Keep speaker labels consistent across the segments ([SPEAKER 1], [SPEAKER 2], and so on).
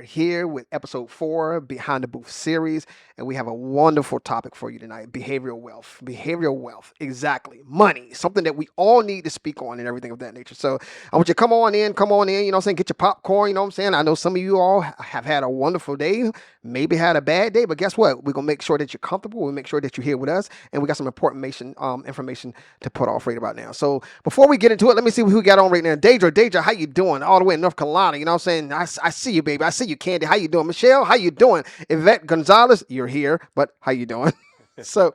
[SPEAKER 1] are here with episode 4, Behind the Booth series, and we have a wonderful topic for you tonight: behavioral wealth. Behavioral wealth, exactly. Money, something that we all need to speak on and everything of that nature. So I want you to come on in, you know what I'm saying? Get your popcorn, you know what I'm saying? I know some of you all have had a wonderful day, maybe had a bad day, but guess what? We're going to make sure that you're comfortable. We'll make sure that you're here with us, and we got some important information to put off right about now. So before we get into it, let me see who we got on right now. Deidre, how you doing? All the way in North Carolina, you know what I'm saying? I see you, baby. I see you, Candy. How you doing? Michelle, how you doing? Yvette Gonzalez, you're here, but how you doing? So,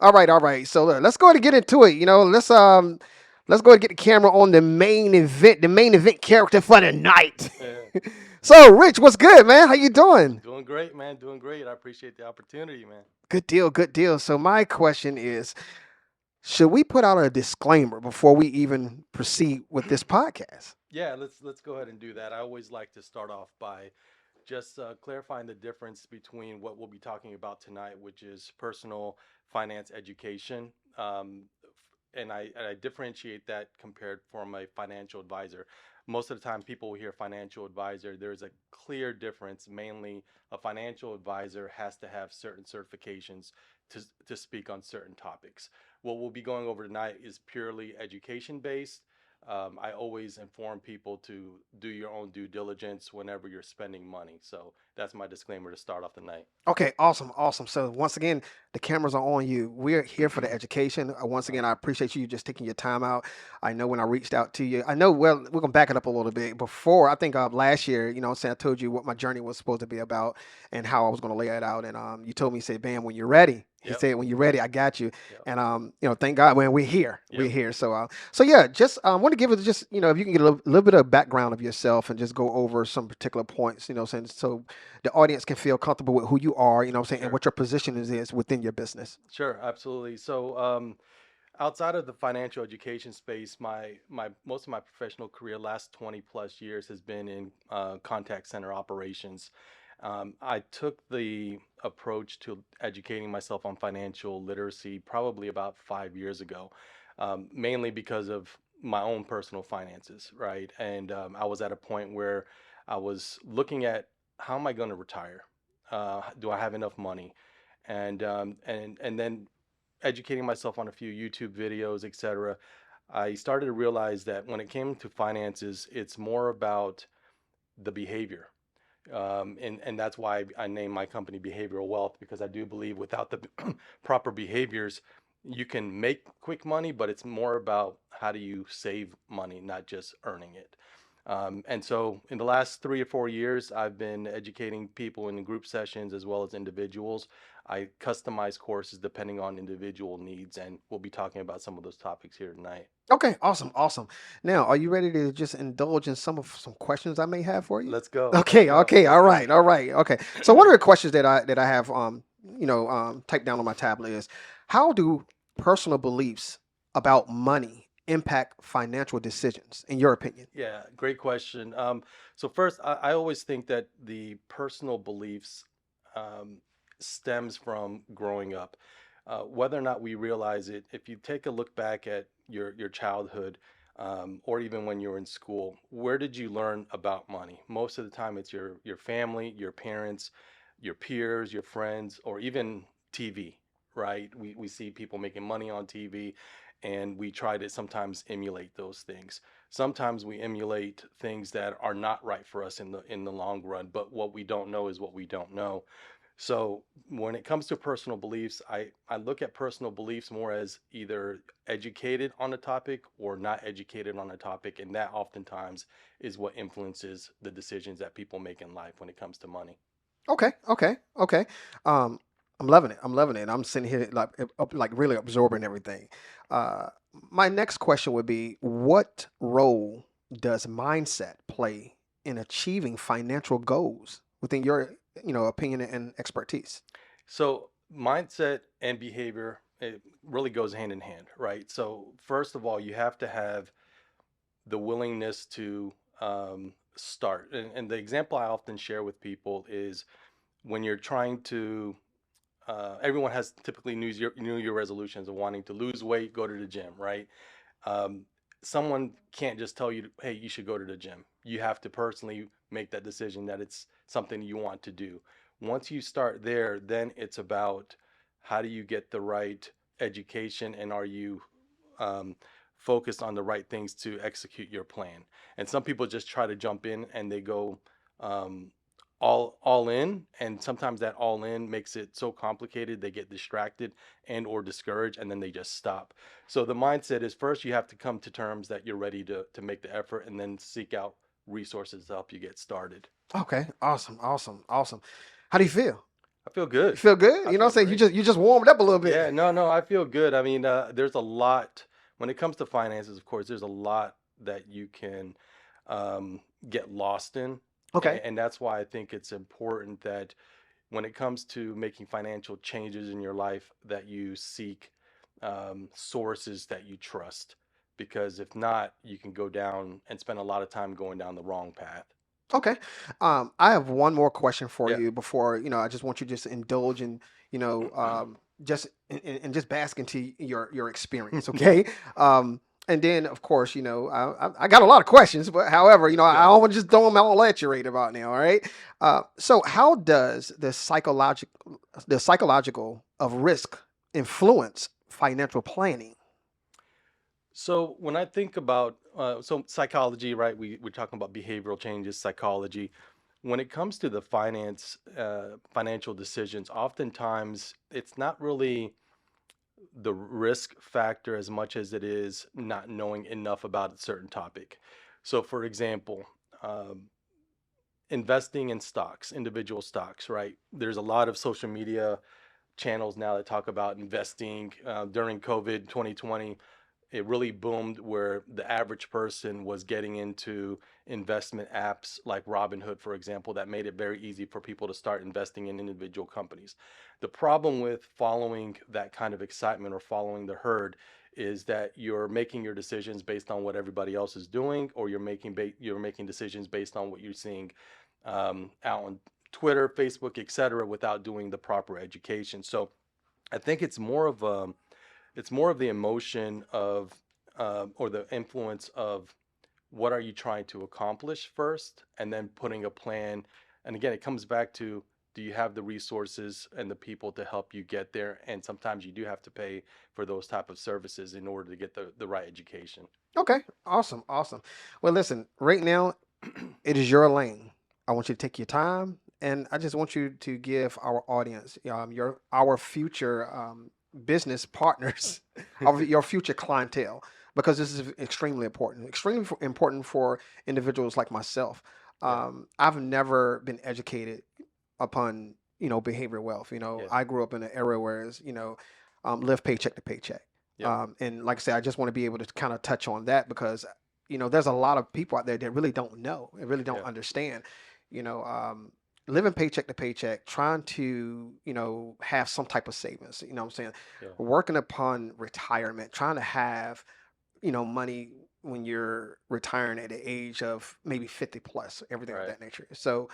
[SPEAKER 1] all right. So let's go ahead and get into it. You know, let's go ahead and get the camera on the main event character for the night.
[SPEAKER 2] Yeah.
[SPEAKER 1] So, Rich, what's good, man? How you doing?
[SPEAKER 2] Doing great, man. Doing great. I appreciate the opportunity, man.
[SPEAKER 1] Good deal, good deal. So my question is, should we put out a disclaimer before we even proceed with this podcast?
[SPEAKER 2] Yeah, let's go ahead and do that. I always like to start off by just clarifying the difference between what we'll be talking about tonight, which is personal finance education, and I differentiate that compared from a financial advisor. Most of the time, people will hear financial advisor. There's a clear difference. Mainly, a financial advisor has to have certain certifications to speak on certain topics. What we'll be going over tonight is purely education based. I always inform people to do your own due diligence whenever you're spending money. So that's my disclaimer to start off the night.
[SPEAKER 1] Okay, awesome, awesome. So once again, the cameras are on you. We're here for the education. Once again, I appreciate you just taking your time out. I know when I reached out to you, I know, well, we're gonna back it up a little bit. Before, I think last year, you know what I'm saying, I told you what my journey was supposed to be about and how I was gonna lay it out. And you told me, you said, "Bam, when you're ready." He
[SPEAKER 2] Yep.
[SPEAKER 1] said, "When you're ready, I got you."
[SPEAKER 2] Yep.
[SPEAKER 1] And you know, thank God, man, we're here. We're
[SPEAKER 2] Yep.
[SPEAKER 1] here. So yeah, just want to give it just, you know, if you can get a little bit of background of yourself and just go over some particular points, you know, what I'm saying, so the audience can feel comfortable with who you are, you know what I'm saying, and
[SPEAKER 2] Sure.
[SPEAKER 1] what your position is within your business.
[SPEAKER 2] Sure. Absolutely. So, outside of the financial education space, my most of my professional career, last 20 plus years, has been in contact center operations. I took the approach to educating myself on financial literacy probably about 5 years ago, mainly because of my own personal finances, right? And I was at a point where I was looking at, how am I going to retire? Do I have enough money? And then educating myself on a few YouTube videos, etc., I started to realize that when it came to finances, it's more about the behavior. And that's why I named my company Behavioral Wealth, because I do believe without the proper behaviors, you can make quick money, but it's more about how do you save money, not just earning it. And so in the last 3 or 4 years, I've been educating people in group sessions as well as individuals. I customize courses depending on individual needs, and we'll be talking about some of those topics here tonight.
[SPEAKER 1] Okay, awesome, awesome. Now, are you ready to just indulge in some questions I may have for you?
[SPEAKER 2] Let's go. Let's
[SPEAKER 1] Okay,
[SPEAKER 2] go.
[SPEAKER 1] okay, all right, okay. So one of the questions that I have you know typed down on my tablet is, how do personal beliefs about money impact financial decisions, in your opinion?
[SPEAKER 2] Yeah, great question. So first, I always think that the personal beliefs um, stems from growing up. Whether or not we realize it, if you take a look back at your childhood, or even when you were in school, where did you learn about money? Most of the time, it's your family, your parents, your peers, your friends, or even TV. Right? We see people making money on TV, and we try to sometimes emulate those things. Sometimes we emulate things that are not right for us in the long run, but what we don't know is what we don't know. So when it comes to personal beliefs, I look at personal beliefs more as either educated on a topic or not educated on a topic, and that oftentimes is what influences the decisions that people make in life when it comes to money.
[SPEAKER 1] Okay, okay, okay. Um, I'm loving it. I'm loving it. I'm sitting here like like really absorbing everything. Uh, my next question would be, what role does mindset play in achieving financial goals within your, you know, opinion and expertise?
[SPEAKER 2] So mindset and behavior, it really goes hand in hand, right? So first of all, you have to have the willingness to start. And the example I often share with people is when you're trying to, everyone has typically New Year resolutions of wanting to lose weight, go to the gym, right? Um, someone can't just tell you, hey, you should go to the gym. You have to personally make that decision that it's something you want to do. Once you start there, then it's about how do you get the right education, and are you um, focused on the right things to execute your plan. And some people just try to jump in and they go um, all in, and sometimes that all in makes it so complicated they get distracted and or discouraged, and then they just stop. So the mindset is, first you have to come to terms that you're ready to make the effort, and then seek out resources to help you get started.
[SPEAKER 1] Okay, awesome, awesome, awesome. How do you feel?
[SPEAKER 2] I feel
[SPEAKER 1] You
[SPEAKER 2] good.
[SPEAKER 1] feel good?
[SPEAKER 2] I
[SPEAKER 1] You know what
[SPEAKER 2] feel
[SPEAKER 1] I'm saying?
[SPEAKER 2] great.
[SPEAKER 1] You just warmed up a little bit.
[SPEAKER 2] Yeah, no, no, I feel good. I mean, there's a lot when it comes to finances, of course, there's a lot that you can um, get lost in.
[SPEAKER 1] Okay.
[SPEAKER 2] And that's why I think it's important that when it comes to making financial changes in your life, that you seek sources that you trust. Because if not, you can go down and spend a lot of time going down the wrong path.
[SPEAKER 1] Okay. I have one more question for
[SPEAKER 2] Yeah.
[SPEAKER 1] you before, I just want you to just indulge in, just and just bask into your experience, okay? And then of course, I got a lot of questions, but however,
[SPEAKER 2] Let's
[SPEAKER 1] I
[SPEAKER 2] go.
[SPEAKER 1] don't want to just throw them all at you right about now, all right? So how does the psychological of risk influence financial planning?
[SPEAKER 2] So when I think about so psychology, right? We're talking about behavioral changes, psychology. When it comes to the financial decisions, oftentimes it's not really the risk factor as much as it is not knowing enough about a certain topic. So, for example, um, investing in stocks, individual stocks, right? There's a lot of social media channels now that talk about investing. During COVID 2020, it really boomed where the average person was getting into investment apps like Robinhood, for example, that made it very easy for people to start investing in individual companies. The problem with following that kind of excitement or following the herd is that you're making your decisions based on what everybody else is doing, or you're making decisions based on what you're seeing out on Twitter, Facebook, etc., without doing the proper education. So I think it's more of the emotion of or the influence of what are you trying to accomplish first, and then putting a plan. And again, it comes back to, do you have the resources and the people to help you get there? And sometimes you do have to pay for those type of services in order to get the right education.
[SPEAKER 1] Okay, awesome, awesome. Well, listen, right now it is your lane. I want you to take your time, and I just want you to give our audience, our future business partners, your future clientele, because this is extremely important for individuals like myself.
[SPEAKER 2] Yeah,
[SPEAKER 1] I've never been educated upon behavioral wealth.
[SPEAKER 2] yeah,
[SPEAKER 1] I grew up in an era where live paycheck to paycheck.
[SPEAKER 2] yep,
[SPEAKER 1] And like I said, I just want to be able to kind of touch on that because there's a lot of people out there that really don't know and really don't
[SPEAKER 2] yeah,
[SPEAKER 1] understand. You know, um, Living paycheck to paycheck, trying to have some type of savings. You know what I'm saying?
[SPEAKER 2] yeah,
[SPEAKER 1] Working upon retirement, trying to have money when you're retiring at the age of maybe 50 plus, everything of
[SPEAKER 2] right.
[SPEAKER 1] that nature. So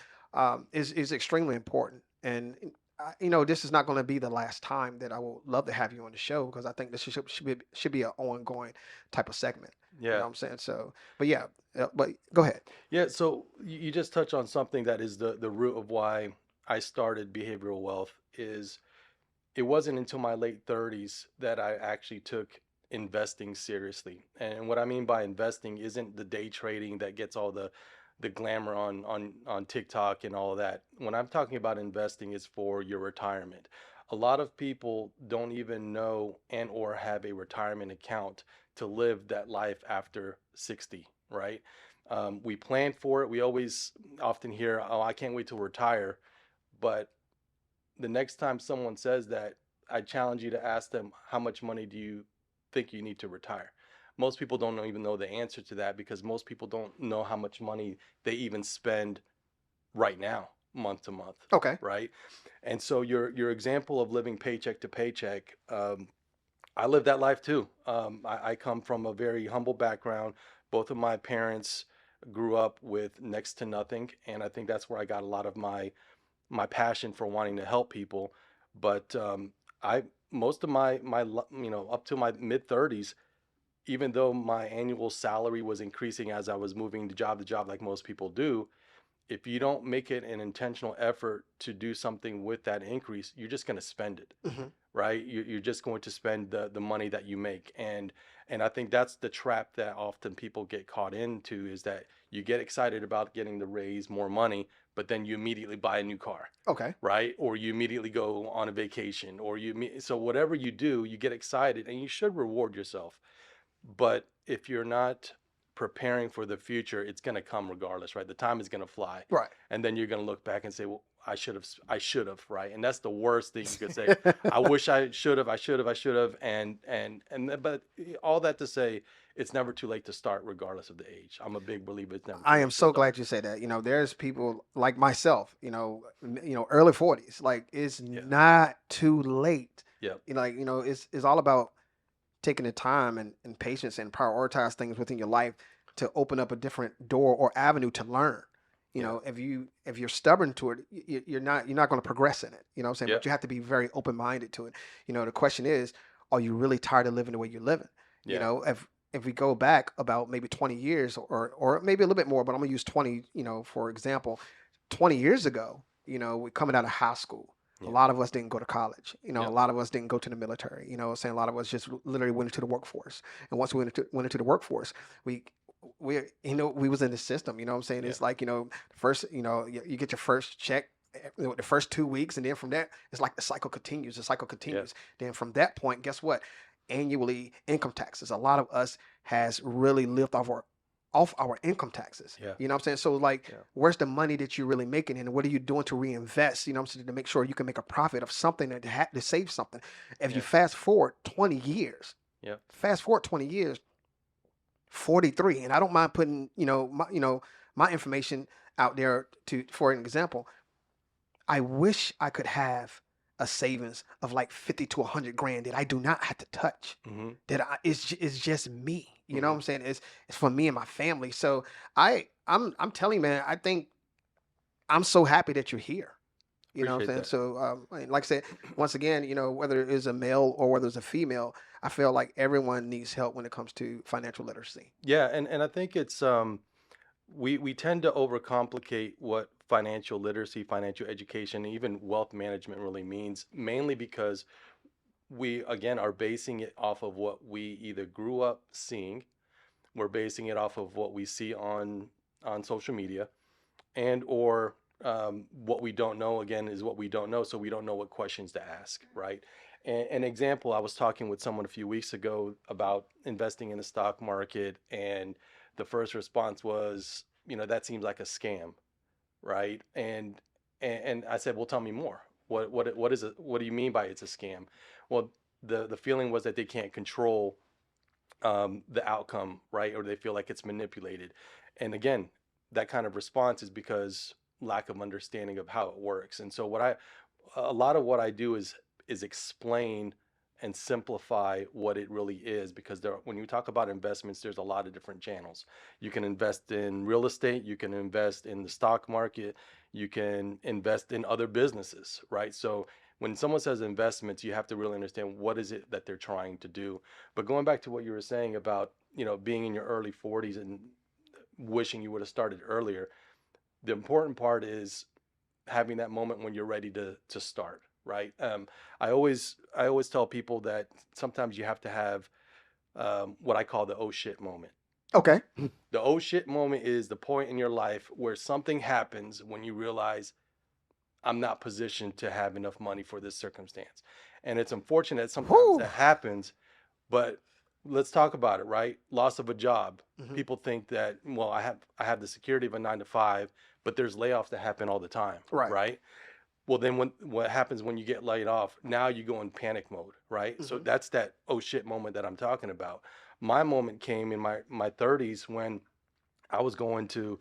[SPEAKER 1] is extremely important. And this is not going to be the last time that I will love to have you on the show because I think this should be an ongoing type of segment. You know
[SPEAKER 2] Yeah.
[SPEAKER 1] what I'm saying? So, but yeah, but go ahead.
[SPEAKER 2] Yeah, so you just touch on something that is the root of why I started behavioral wealth. Is it wasn't until my late 30s that I actually took investing seriously. And what I mean by investing isn't the day trading that gets all the glamour on TikTok and all of that. When I'm talking about investing, is for your retirement. A lot of people don't even know and or have a retirement account to live that life after 60, right? We plan for it. We always often hear, "Oh, I can't wait to retire," but the next time someone says that, I challenge you to ask them, how much money do you think you need to retire? Most people don't even know the answer to that, because most people don't know how much money they even spend right now, month to month,
[SPEAKER 1] Okay.
[SPEAKER 2] right? And so your example of living paycheck to paycheck, I live that life too. I come from a very humble background. Both of my parents grew up with next to nothing, and I think that's where I got a lot of my passion for wanting to help people. But I most of my up to my mid 30s, even though my annual salary was increasing as I was moving to job like most people do, if you don't make it an intentional effort to do something with that increase, you're just going to spend it,
[SPEAKER 1] Hmm.
[SPEAKER 2] right? You're just going to spend the money that you make. And I think that's the trap that often people get caught into, is that you get excited about getting to raise more money, but then you immediately buy a new car,
[SPEAKER 1] Okay.
[SPEAKER 2] right? Or you immediately go on a vacation, or so whatever you do, you get excited, and you should reward yourself. But if you're not preparing for the future, it's going to come regardless, right? The time is going to fly.
[SPEAKER 1] Right.
[SPEAKER 2] And then you're going to look back and say, well, I should have, right? And that's the worst thing you could say. I wish I should have, I should have. But all that to say, it's never too late to start regardless of the age. I'm a big believer it's never too
[SPEAKER 1] I am
[SPEAKER 2] late to
[SPEAKER 1] so
[SPEAKER 2] start.
[SPEAKER 1] glad you said that. There's people like myself, early 40s. Like, it's
[SPEAKER 2] Yeah.
[SPEAKER 1] not too late.
[SPEAKER 2] Yep.
[SPEAKER 1] It's all about taking the time and patience and prioritize things within your life to open up a different door or avenue to learn.
[SPEAKER 2] Yeah.
[SPEAKER 1] If you're stubborn to it, you're not going to progress in it. You know what I'm saying?
[SPEAKER 2] Yep.
[SPEAKER 1] But you have to be very open minded to it. The question is, are you really tired of living the way you're living?
[SPEAKER 2] Yeah.
[SPEAKER 1] If we go back about maybe 20 years or maybe a little bit more, but I'm gonna use 20, for example, 20 years ago, we're coming out of high school. A
[SPEAKER 2] Yeah.
[SPEAKER 1] lot of us didn't go to college. A
[SPEAKER 2] Yep.
[SPEAKER 1] lot of us didn't go to the military. What I'm saying, a lot of us just literally went into the workforce. And once we went into the workforce, we we was in the system. What I'm saying,
[SPEAKER 2] Yeah.
[SPEAKER 1] it's like, first, you get your first check, the first 2 weeks, and then from that, it's like the cycle continues. The cycle
[SPEAKER 2] Yeah.
[SPEAKER 1] continues. Then from that point, guess what? Annually, income taxes. A lot of us has really lived off our income taxes.
[SPEAKER 2] Yeah.
[SPEAKER 1] You know what I'm saying? So, like,
[SPEAKER 2] Yeah.
[SPEAKER 1] where's the money that you're really making, and what are you doing to reinvest? What I'm saying, to make sure you can make a profit of something, and to save something. If you
[SPEAKER 2] Yeah.
[SPEAKER 1] fast forward 20 years,
[SPEAKER 2] Yep.
[SPEAKER 1] 43, and I don't mind putting my information out there for an example. I wish I could have a savings of like 50 to 100 grand that I do not have to touch.
[SPEAKER 2] Mm-hmm.
[SPEAKER 1] It's just me. You know
[SPEAKER 2] Mm-hmm.
[SPEAKER 1] what I'm saying? It's for me and my family. So I'm telling you, man, I think I'm so happy that you're here. You know what I'm
[SPEAKER 2] Appreciate
[SPEAKER 1] saying?
[SPEAKER 2] that.
[SPEAKER 1] So, like I said, once again, whether it is a male or whether it's a female, I feel like everyone needs help when it comes to financial literacy.
[SPEAKER 2] Yeah, and I think it's we tend to overcomplicate what financial literacy, financial education, and even wealth management really means, mainly because we again are basing it off of what we either grew up seeing, we're basing it off of what we see on social media, and or what we don't know again is what we don't know, so we don't know what questions to ask, right? And an example, I was talking with someone a few weeks ago about investing in the stock market, and the first response was, that seems like a scam, right? And I said, well, tell me more. What is it? What do you mean by it's a scam? Well, the feeling was that they can't control the outcome, right? Or they feel like it's manipulated. And again, that kind of response is because lack of understanding of how it works. And so a lot of what I do is explain and simplify what it really is, because when you talk about investments, there's a lot of different channels. You can invest in real estate, you can invest in the stock market, you can invest in other businesses, right? So when someone says investments, you have to really understand what is it that they're trying to do. But going back to what you were saying about, being in your early 40s and wishing you would have started earlier, the important part is having that moment when you're ready to start, right? I always tell people that sometimes you have to have what I call the oh shit moment.
[SPEAKER 1] Okay.
[SPEAKER 2] The oh shit moment is the point in your life where something happens when you realize I'm not positioned to have enough money for this circumstance. And it's unfortunate that sometimes
[SPEAKER 1] Whew.
[SPEAKER 2] that happens, but let's talk about it, right? Loss of a job.
[SPEAKER 1] Mhm.
[SPEAKER 2] People think that, well, I have the security of a 9 to 5, but there's layoffs that happen all the time,
[SPEAKER 1] Right.
[SPEAKER 2] right? Well, then what happens when you get laid off? Now you go in panic mode, right? So
[SPEAKER 1] Mhm.
[SPEAKER 2] that's that oh shit moment that I'm talking about. My moment came in my 30s when I was going to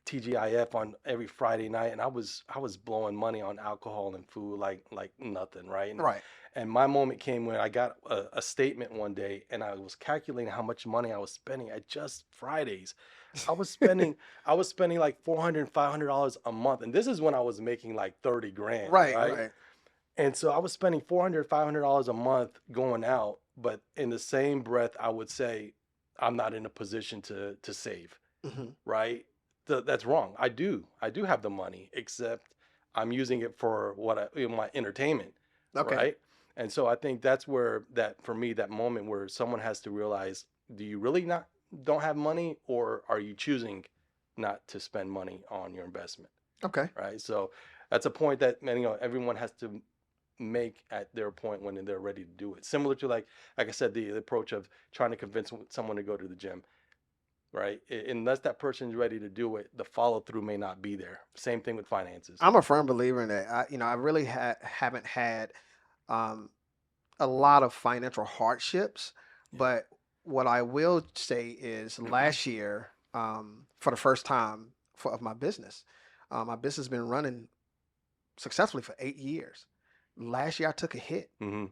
[SPEAKER 2] TGIF on every Friday night, and I was blowing money on alcohol and food like nothing, right?
[SPEAKER 1] Right.
[SPEAKER 2] And my moment came when I got a statement one day, and I was calculating how much money I was spending at just Fridays. I was spending I was spending like $400, $500 a month, and this is when I was making like 30 grand,
[SPEAKER 1] Right.
[SPEAKER 2] right?
[SPEAKER 1] Right.
[SPEAKER 2] And so I was spending $400, $500 a month going out but in the same breath, I would say I'm not in a position to save,
[SPEAKER 1] Hmm.
[SPEAKER 2] right? That's wrong. I do have the money, except I'm using it for my entertainment,
[SPEAKER 1] Okay.
[SPEAKER 2] right? And so I think that's where that for me that moment where someone has to realize, do you really not don't have money, or are you choosing not to spend money on your investment,
[SPEAKER 1] Okay.
[SPEAKER 2] right? So that's a point that everyone has to make at their point when they're ready to do it. Similar to like I said, the approach of trying to convince someone to go to the gym, right? Unless that person's ready to do it, the follow through may not be there. Same thing with finances.
[SPEAKER 1] I'm a firm believer in that. I really haven't had um, a lot of financial hardships,
[SPEAKER 2] Yeah.
[SPEAKER 1] but what I will say is last year, for the first time of my business has been running successfully for 8 years. Last year I took a hit,
[SPEAKER 2] Mm-hmm.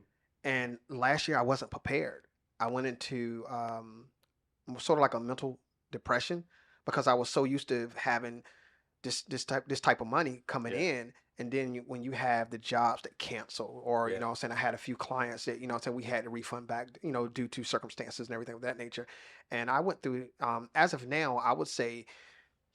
[SPEAKER 1] and last year I wasn't prepared. I went into sort of like a mental depression because I was so used to having this type of money coming
[SPEAKER 2] Yeah.
[SPEAKER 1] in, and then when you have the jobs that cancel, or
[SPEAKER 2] Yeah.
[SPEAKER 1] what I'm saying, I had a few clients that what I'm saying we had to refund back, due to circumstances and everything of that nature. And I went through, as of now, I would say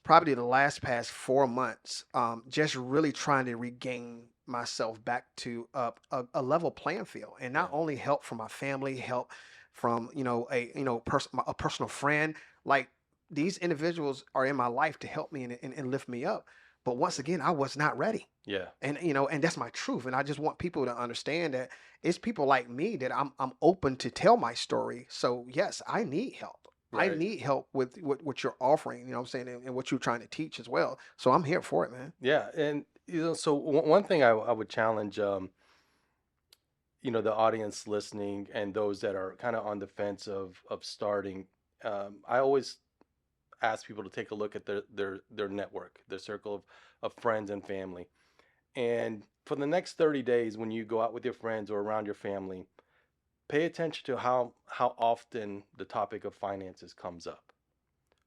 [SPEAKER 1] probably the last past 4 months, just really trying to regain myself back to a level playing field, and not
[SPEAKER 2] Yeah.
[SPEAKER 1] only help from my family, help from a personal friend. Like, these individuals are in my life to help me and lift me up. But once again, I was not ready.
[SPEAKER 2] Yeah.
[SPEAKER 1] And that's my truth. And I just want people to understand that it's people like me that I'm open to tell my story. So yes, I need help. I
[SPEAKER 2] Right.
[SPEAKER 1] need help with what you're offering, what I'm saying, and what you're trying to teach as well. So I'm here for it, man.
[SPEAKER 2] Yeah. And so one thing I would challenge, the audience listening and those that are kind of on the fence of starting. I always ask people to take a look at their network, their circle of friends and family. And for the next 30 days, when you go out with your friends or around your family, pay attention to how often the topic of finances comes up.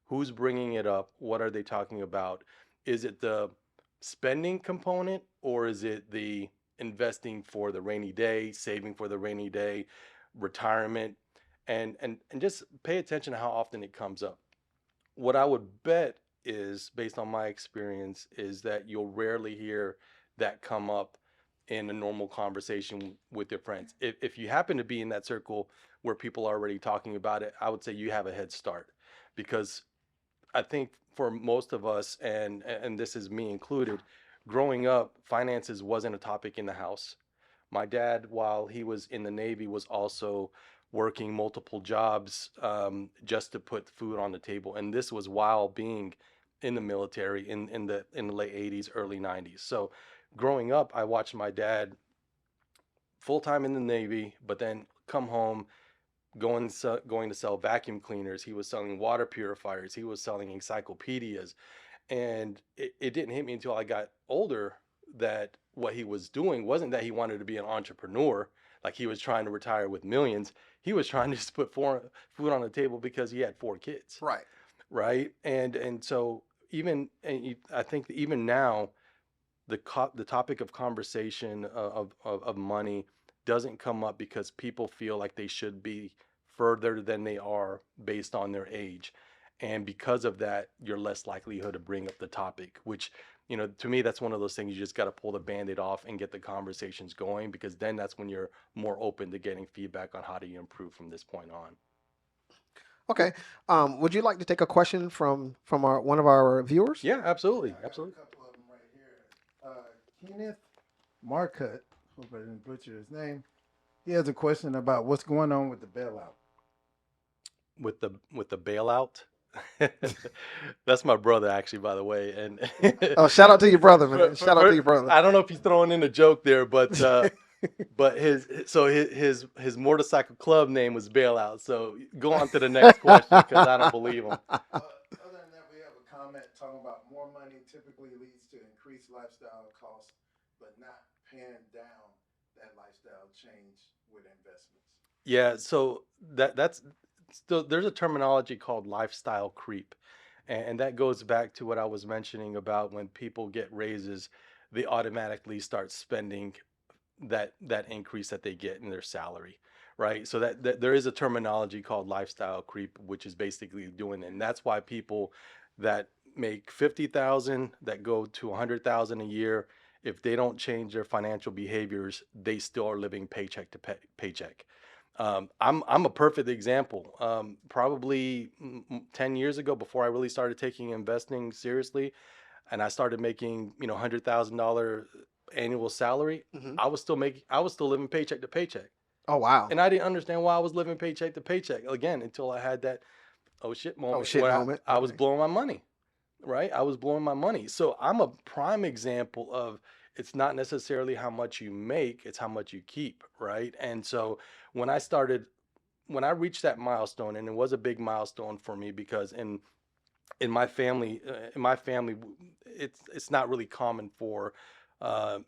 [SPEAKER 2] Who's bringing it up? What are they talking about? Is it the spending component, or is it the investing for the rainy day, saving for the rainy day, retirement? And just pay attention to how often it comes up. What I would bet is, based on my experience, is that you'll rarely hear that come up in a normal conversation with your friends. If you happen to be in that circle where people are already talking about it, I would say you have a head start, because I think for most of us, and this is me included, growing up, finances wasn't a topic in the house. My dad, while he was in the Navy, was also working multiple jobs, just to put food on the table, and this was while being in the military in the late '80s, early '90s. So, growing up, I watched my dad full time in the Navy, but then come home going to sell vacuum cleaners. He was selling water purifiers. He was selling encyclopedias. And it didn't hit me until I got older that what he was doing wasn't that he wanted to be an entrepreneur, like he was trying to retire with millions. He was trying to just put food on the table because he had 4 kids,
[SPEAKER 1] Right.
[SPEAKER 2] right? And so I think that even now the topic of conversation of money doesn't come up because people feel like they should be further than they are based on their age. And because of that, you're less likelihood to bring up the topic, which, to me, that's one of those things you just got to pull the band-aid off and get the conversations going, because then that's when you're more open to getting feedback on how do you improve from this point on.
[SPEAKER 1] Okay. Would you like to take a question from our one of our viewers?
[SPEAKER 2] Yeah,
[SPEAKER 3] Yeah,
[SPEAKER 2] absolutely.
[SPEAKER 3] I got a
[SPEAKER 2] Absolutely.
[SPEAKER 3] couple of them right here. Kenneth Marcut, hope I didn't butcher his name. He has a question about what's going on with the bailout.
[SPEAKER 2] With the bailout. That's my brother, actually, by the way. And
[SPEAKER 1] Oh, shout out to your brother, man.
[SPEAKER 2] for,
[SPEAKER 1] Shout out to
[SPEAKER 2] for,
[SPEAKER 1] your brother.
[SPEAKER 2] I don't know if he's throwing in a joke there, but his motorcycle club name was Bailout. So go on to the next question, because I don't believe him.
[SPEAKER 3] Other than that, we have a comment talking about more money typically leads to increased lifestyle costs, but not paying down that lifestyle change with investments.
[SPEAKER 2] Yeah, so that's still, there's a terminology called lifestyle creep. And that goes back to what I was mentioning about when people get raises, they automatically start spending that increase that they get in their salary, right? So that there is a terminology called lifestyle creep, which is basically doing it. And that's why people that make 50,000 that go to 100,000 a year, if they don't change their financial behaviors, they still are living paycheck to paycheck. I'm a perfect example. Probably 10 years ago, before I really started taking investing seriously, and I started making $100,000 annual salary,
[SPEAKER 1] Hmm.
[SPEAKER 2] I was still living paycheck to paycheck,
[SPEAKER 1] Oh wow.
[SPEAKER 2] and I didn't understand why I was living paycheck to paycheck again until I had that oh shit
[SPEAKER 1] Oh
[SPEAKER 2] moment
[SPEAKER 1] shit
[SPEAKER 2] where
[SPEAKER 1] moment.
[SPEAKER 2] I was
[SPEAKER 1] Okay.
[SPEAKER 2] blowing my money, right? I was blowing my money. So I'm a prime example of it's not necessarily how much you make, it's how much you keep, right? And so when I started, when I reached that milestone, and it was a big milestone for me because in my family, it's not really common for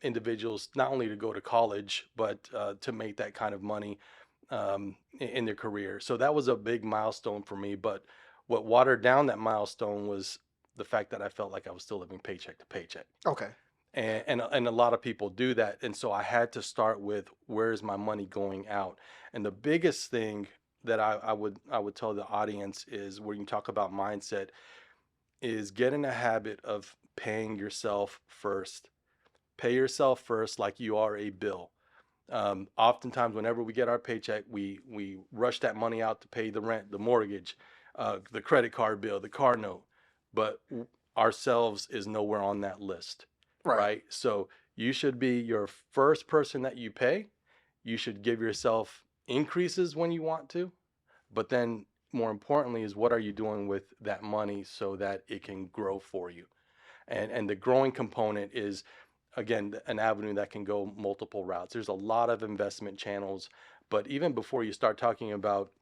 [SPEAKER 2] individuals not only to go to college but to make that kind of money in their career. So that was a big milestone for me. But what watered down that milestone was the fact that I felt like I was still living paycheck to paycheck.
[SPEAKER 1] Okay.
[SPEAKER 2] And a lot of people do that. And so I had to start with where is my money going out? And the biggest thing that I would tell the audience is when you talk about mindset is get in a habit of paying yourself first. Pay yourself first like you are a bill. Oftentimes, whenever we get our paycheck, we rush that money out to pay the rent, the mortgage, the credit card bill, the car note, but ourselves is nowhere on that list,
[SPEAKER 1] Right.
[SPEAKER 2] right? So you should be your first person that you pay. You should give yourself increases when you want to, but then more importantly is what are you doing with that money so that it can grow for you? And the growing component is again an avenue that can go multiple routes. There's a lot of investment channels, but even before you start talking about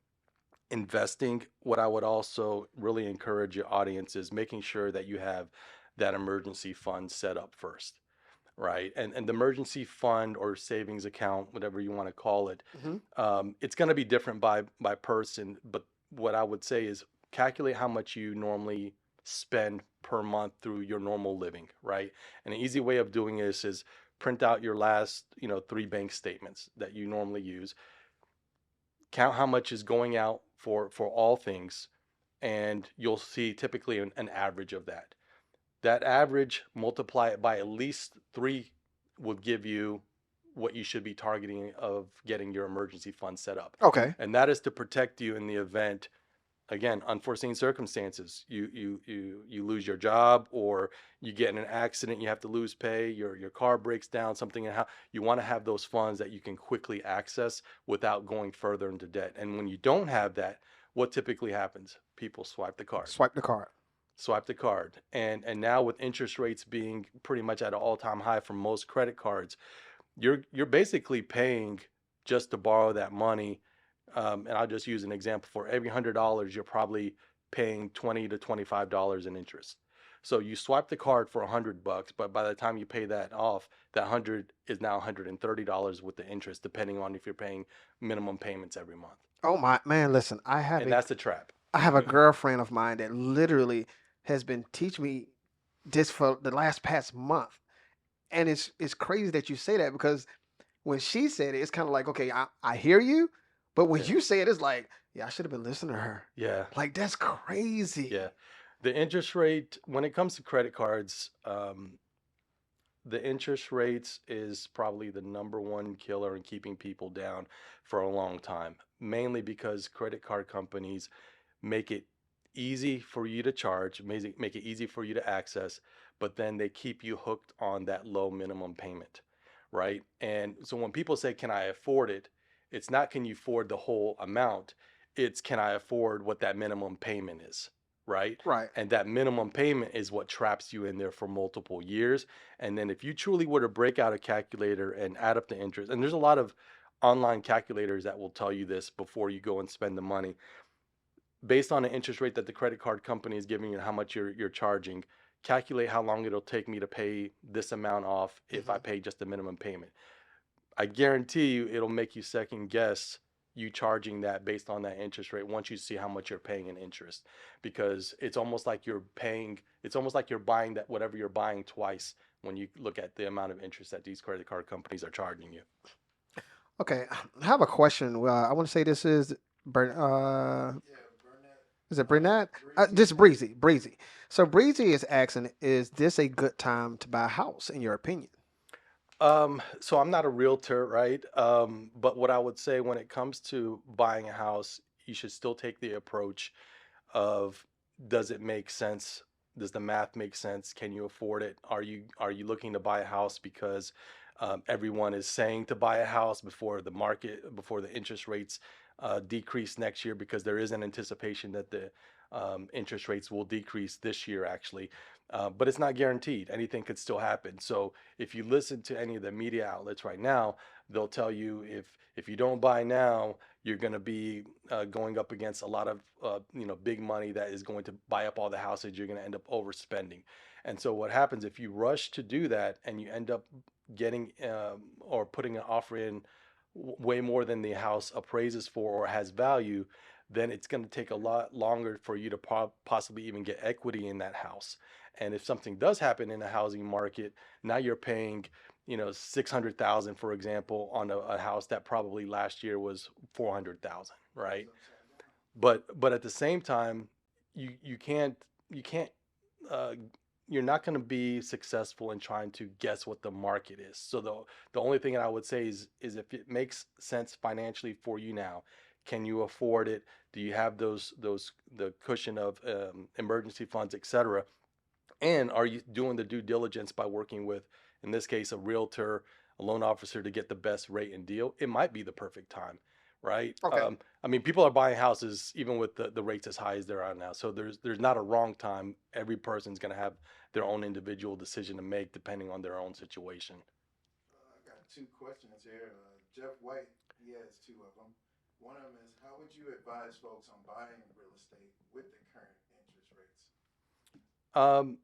[SPEAKER 2] investing, what I would also really encourage your audience is making sure that you have that emergency fund set up first, right? And the emergency fund or savings account, whatever you want to call it,
[SPEAKER 1] Hmm.
[SPEAKER 2] it's going to be different by person. But what I would say is calculate how much you normally spend per month through your normal living, right? And an easy way of doing this is print out your last, 3 bank statements that you normally use. Count how much is going out for all things, and you'll see typically an average of that. That average, multiply it by at least 3 will give you what you should be targeting of getting your emergency fund set up.
[SPEAKER 1] Okay.
[SPEAKER 2] And that is to protect you in the event, again, unforeseen circumstances. You lose your job, or you get in an accident, you have to lose pay, your car breaks down, something in how you want to have those funds that you can quickly access without going further into debt. And when you don't have that, what typically happens? People swipe the card,
[SPEAKER 1] Swipe the card.
[SPEAKER 2] and now with interest rates being pretty much at an all-time high for most credit cards, you're basically paying just to borrow that money. And I'll just use an example: for every $100 you're probably paying $20 to $25 in interest. So you swipe the card for $100, but by the time you pay that off, that 100 is now $130 with the interest, depending on if you're paying minimum payments every month.
[SPEAKER 1] Oh my man, listen,
[SPEAKER 2] And that's the trap.
[SPEAKER 1] I have a girlfriend of mine that literally has been teaching me this for the last past month. And it's crazy that you say that because when she said it, it's kind of like, okay, I hear you, but when
[SPEAKER 2] Yeah.
[SPEAKER 1] you say it, it's like, yeah, I should have been listening to her.
[SPEAKER 2] Yeah.
[SPEAKER 1] Like that's crazy.
[SPEAKER 2] Yeah. The interest rate, when it comes to credit cards, the interest rates is probably the number one killer in keeping people down for a long time, mainly because credit card companies make it easy for you to charge, make it easy for you to access, but then they keep you hooked on that low minimum payment, right? And so when people say, can I afford it? It's not, can you afford the whole amount? It's, can I afford what that minimum payment is, right?
[SPEAKER 1] Right.
[SPEAKER 2] And that minimum payment is what traps you in there for multiple years. And then if you truly were to break out a calculator and add up the interest, and there's a lot of online calculators that will tell you this before you go and spend the money, based on the interest rate that the credit card company is giving you and how much you're charging, calculate how long it'll take me to pay this amount off if I
[SPEAKER 1] Hmm.
[SPEAKER 2] pay just the minimum payment. I guarantee you it'll make you second guess you charging that based on that interest rate once you see how much you're paying in interest, because it's almost like you're buying that whatever you're buying twice when you look at the amount of interest that these credit card companies are charging you.
[SPEAKER 1] Okay, I have a question. I want to say this is
[SPEAKER 3] Yeah, Burnett,
[SPEAKER 1] is it Bernat?
[SPEAKER 3] Breezy
[SPEAKER 1] Just
[SPEAKER 3] asked.
[SPEAKER 1] Breezy. So Breezy is asking, is this a good time to buy a house in your opinion?
[SPEAKER 2] So I'm not a realtor, right? But what I would say when it comes to buying a house, you should still take the approach of, does it make sense? Does the math make sense? Can you afford it? Are you looking to buy a house because everyone is saying to buy a house before the interest rates decrease next year, because there is an anticipation that the interest rates will decrease this year actually, but it's not guaranteed. Anything could still happen. So if you listen to any of the media outlets right now, they'll tell you, if you don't buy now, you're going to be going up against a lot of big money that is going to buy up all the houses. You're going to end up overspending. And so what happens if you rush to do that and you end up getting or putting an offer in way more than the house appraises for or has value, then it's going to take a lot longer for you to possibly even get equity in that house. And if something does happen in the housing market, now you're paying 600,000, for example, on a house that probably last year was 400,000,
[SPEAKER 3] It was
[SPEAKER 2] right?
[SPEAKER 3] upside down.
[SPEAKER 2] But at the same time, you can't uh, you're not going to be successful in trying to guess what the market is. So the only thing that I would say is if it makes sense financially for you now, can you afford it? Do you have those the cushion of emergency funds, etc.? And are you doing the due diligence by working with, in this case, a realtor, a loan officer, to get the best rate and deal? It might be the perfect time, right?
[SPEAKER 1] Okay.
[SPEAKER 2] I mean, people are buying houses even with the rates as high as they're on now. So there's not a wrong time. Every person's going to have their own individual decision to make depending on their own situation.
[SPEAKER 3] I got two questions here. Jeff White, he has two of them. One of them is, how would you advise folks on buying real estate with the current interest rates?
[SPEAKER 2] Um,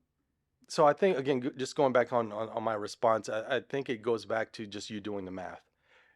[SPEAKER 2] so I think, again, just going back on my response, I think it goes back to just you doing the math.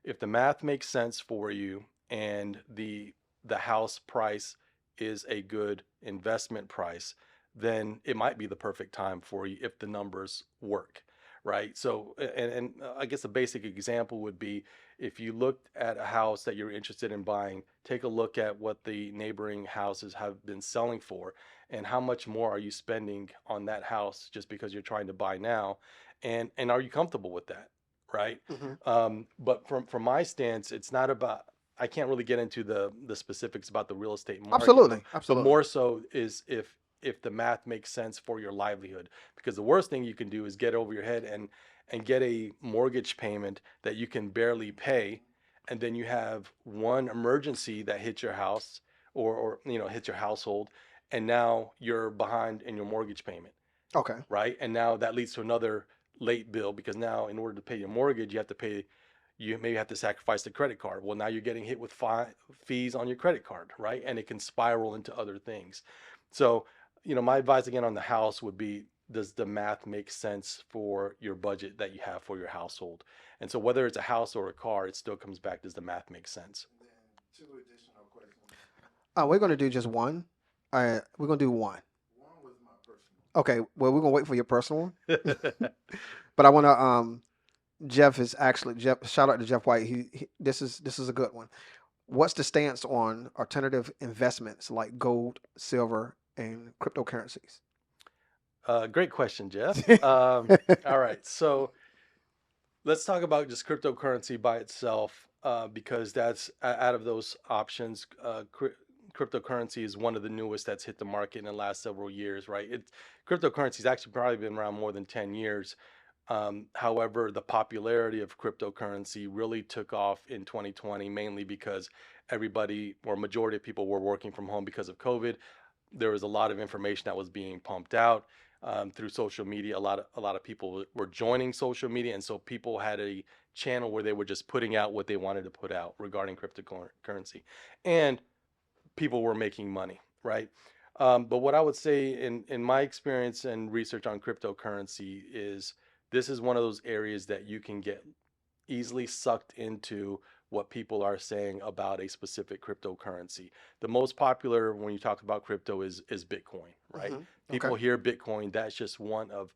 [SPEAKER 2] If the math makes sense for you and the house price is a good investment price, then it might be the perfect time for you if the numbers work, right? So, and I guess a basic example would be, if you looked at a house that you're interested in buying, take a look at what the neighboring houses have been selling for, and how much more are you spending on that house just because you're trying to buy now, and are you comfortable with that, right?
[SPEAKER 1] Hmm.
[SPEAKER 2] But from my stance, it's not about, I can't really get into the specifics about the real estate market, but
[SPEAKER 1] Absolutely. Absolutely.
[SPEAKER 2] more so is if the math makes sense for your livelihood. Because the worst thing you can do is get over your head and get a mortgage payment that you can barely pay, and then you have one emergency that hits your house, or hits your household, and now you're behind in your mortgage payment,
[SPEAKER 1] Okay.
[SPEAKER 2] right? And now that leads to another late bill, because now in order to pay your mortgage, you maybe have to sacrifice the credit card. Well, now you're getting hit with fees on your credit card, right? And it can spiral into other things. So, my advice again on the house would be, does the math make sense for your budget that you have for your household? And so whether it's a house or a car, it still comes back, does the math make sense?
[SPEAKER 3] And then two additional questions.
[SPEAKER 1] We're gonna do just one. We're gonna do one.
[SPEAKER 3] One was my personal.
[SPEAKER 1] Okay. Well, we're gonna wait for your personal one. But I wanna Jeff is actually Jeff. Shout out to Jeff White. This is a good one. What's the stance on alternative investments like gold, silver, and cryptocurrencies?
[SPEAKER 2] Great question, Jeff. All right. So let's talk about just cryptocurrency by itself, because that's out of those options. Cryptocurrency is one of the newest that's hit the market in the last several years, right? Cryptocurrency has actually probably been around more than 10 years. However, the popularity of cryptocurrency really took off in 2020, mainly because everybody, or majority of people, were working from home because of COVID. There was a lot of information that was being pumped out through social media. A lot of people were joining social media, and so people had a channel where they were just putting out what they wanted to put out regarding cryptocurrency, and people were making money, right? But what I would say, in my experience and research on cryptocurrency, is this is one of those areas that you can get easily sucked into what people are saying about a specific cryptocurrency. The most popular when you talk about crypto is Bitcoin, right?
[SPEAKER 1] Hmm. Okay.
[SPEAKER 2] People hear Bitcoin, that's just one of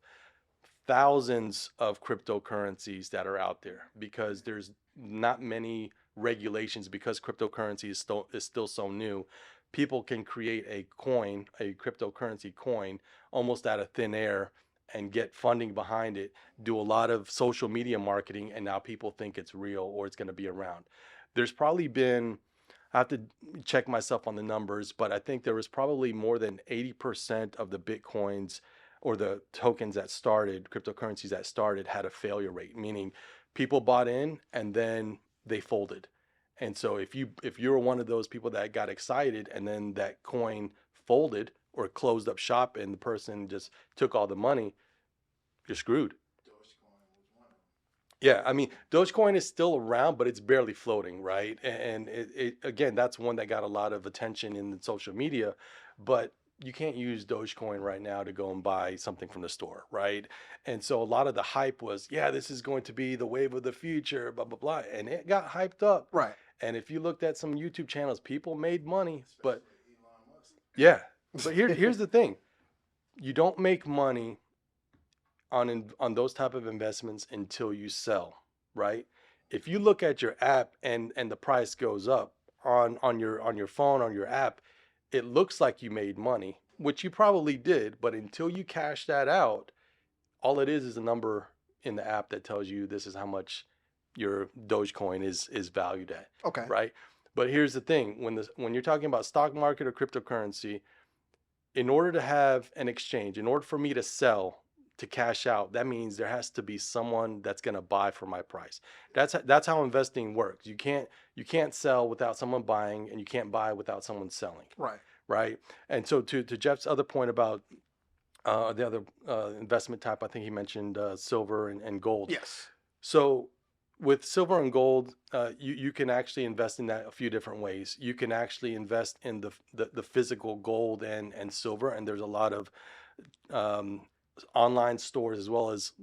[SPEAKER 2] thousands of cryptocurrencies that are out there, because there's not many regulations because cryptocurrency is still so new. People can create a coin, a cryptocurrency coin, almost out of thin air and get funding behind it, do a lot of social media marketing, and now people think it's real or it's going to be around. There's probably been, I have to check myself on the numbers, but I think there was probably more than 80% of the Bitcoins or the tokens that started, cryptocurrencies that started, had a failure rate, meaning people bought in and then they folded. And so if you were one of those people that got excited and then that coin folded or closed up shop and the person just took all the money, you're screwed.
[SPEAKER 3] Dogecoin was one of them.
[SPEAKER 2] Yeah, I mean, Dogecoin is still around, but it's barely floating, right? And it again, that's one that got a lot of attention in the social media, but you can't use Dogecoin right now to go and buy something from the store, right? And so a lot of the hype was, yeah, this is going to be the wave of the future, blah blah blah, and it got hyped up.
[SPEAKER 1] Right.
[SPEAKER 2] And if you looked at some YouTube channels, people made money, but
[SPEAKER 3] Especially Elon Musk.
[SPEAKER 2] yeah, but here's the thing: you don't make money on those type of investments until you sell, right? If you look at your app and the price goes up on your phone on your app, it looks like you made money, which you probably did, but until you cash that out, all it is a number in the app that tells you this is how much your Dogecoin is valued at,
[SPEAKER 1] Okay.
[SPEAKER 2] right? But here's the thing: when you're talking about stock market or cryptocurrency, in order to have an exchange, in order for me to sell, to cash out, that means there has to be someone that's going to buy for my price. That's how investing works. You can't sell without someone buying, and you can't buy without someone selling,
[SPEAKER 1] Right.
[SPEAKER 2] right? And so to Jeff's other point about the other investment type, I think he mentioned silver and gold.
[SPEAKER 1] Yes.
[SPEAKER 2] So with silver and gold, you can actually invest in that a few different ways. You can actually invest in the physical gold and silver, and there's a lot of um, online stores as well as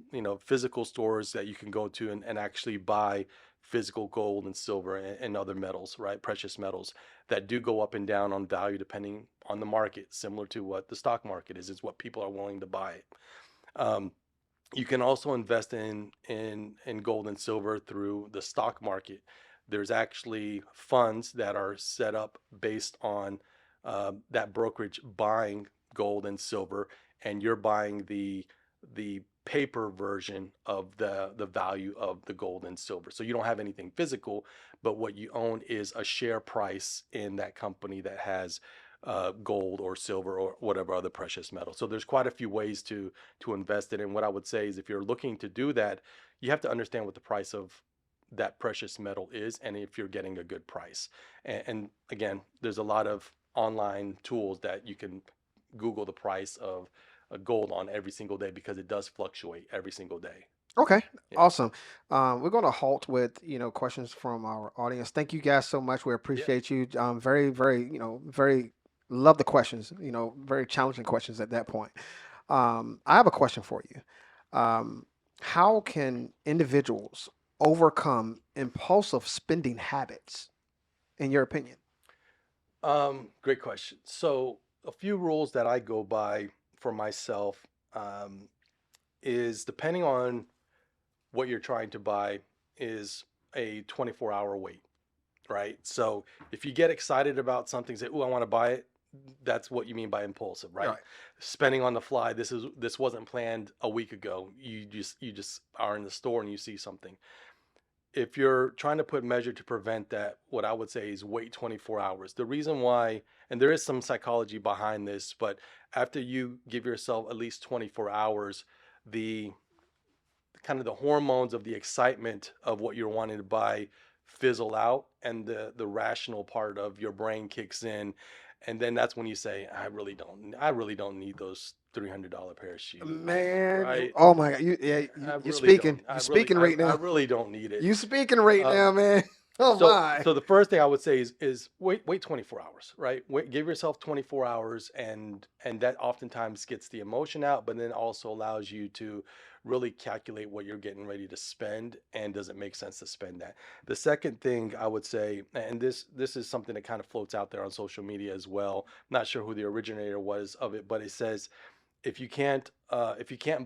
[SPEAKER 2] physical stores that you can go to and actually buy physical gold and silver and other metals, right? Precious metals that do go up and down on value depending on the market, similar to what the stock market is what people are willing to buy it. Um, you can also invest in gold and silver through the stock market. There's actually funds that are set up based on that brokerage buying gold and silver, and you're buying the paper version of the value of the gold and silver. So you don't have anything physical, but what you own is a share price in that company that has gold or silver or whatever other precious metal. So there's quite a few ways to invest it. And what I would say is if you're looking to do that, you have to understand what the price of that precious metal is and if you're getting a good price. And again, there's a lot of online tools that you can Google the price of gold on every single day because it does fluctuate every single day.
[SPEAKER 1] Okay.
[SPEAKER 2] Yeah.
[SPEAKER 1] Awesome. We're going to halt with questions from our audience. Thank you guys so much. We appreciate you. Very, very, very love the questions. Very challenging questions at that point. I have a question for you. How can individuals overcome impulsive spending habits, in your opinion?
[SPEAKER 2] Great question. So a few rules that I go by for myself is depending on what you're trying to buy is a 24-hour wait, right? So if you get excited about something, say, "Oh, I want to buy it," that's what you mean by impulsive, right?
[SPEAKER 1] Right.
[SPEAKER 2] Spending on the fly. This wasn't planned a week ago. You just are in the store and you see something. If you're trying to put measure to prevent that, what I would say is wait 24 hours. The reason why, and there is some psychology behind this, but after you give yourself at least 24 hours, the kind of the hormones of the excitement of what you're wanting to buy fizzle out and the rational part of your brain kicks in, and then that's when you say I really don't need those $300 pair of shoes,
[SPEAKER 1] Man,
[SPEAKER 2] right?
[SPEAKER 1] oh my God, you're
[SPEAKER 2] I really
[SPEAKER 1] speaking,
[SPEAKER 2] don't. I
[SPEAKER 1] you're
[SPEAKER 2] really,
[SPEAKER 1] speaking
[SPEAKER 2] I,
[SPEAKER 1] right
[SPEAKER 2] I
[SPEAKER 1] now.
[SPEAKER 2] really don't need it.
[SPEAKER 1] You speaking right
[SPEAKER 2] Um,
[SPEAKER 1] now, man. Oh
[SPEAKER 2] so,
[SPEAKER 1] my.
[SPEAKER 2] so the first thing I would say is wait 24 hours, right? Give yourself 24 hours, and that oftentimes gets the emotion out, but then also allows you to really calculate what you're getting ready to spend, and does it make sense to spend that? The second thing I would say, and this is something that kind of floats out there on social media as well. Not sure who the originator was of it, but it says if you can't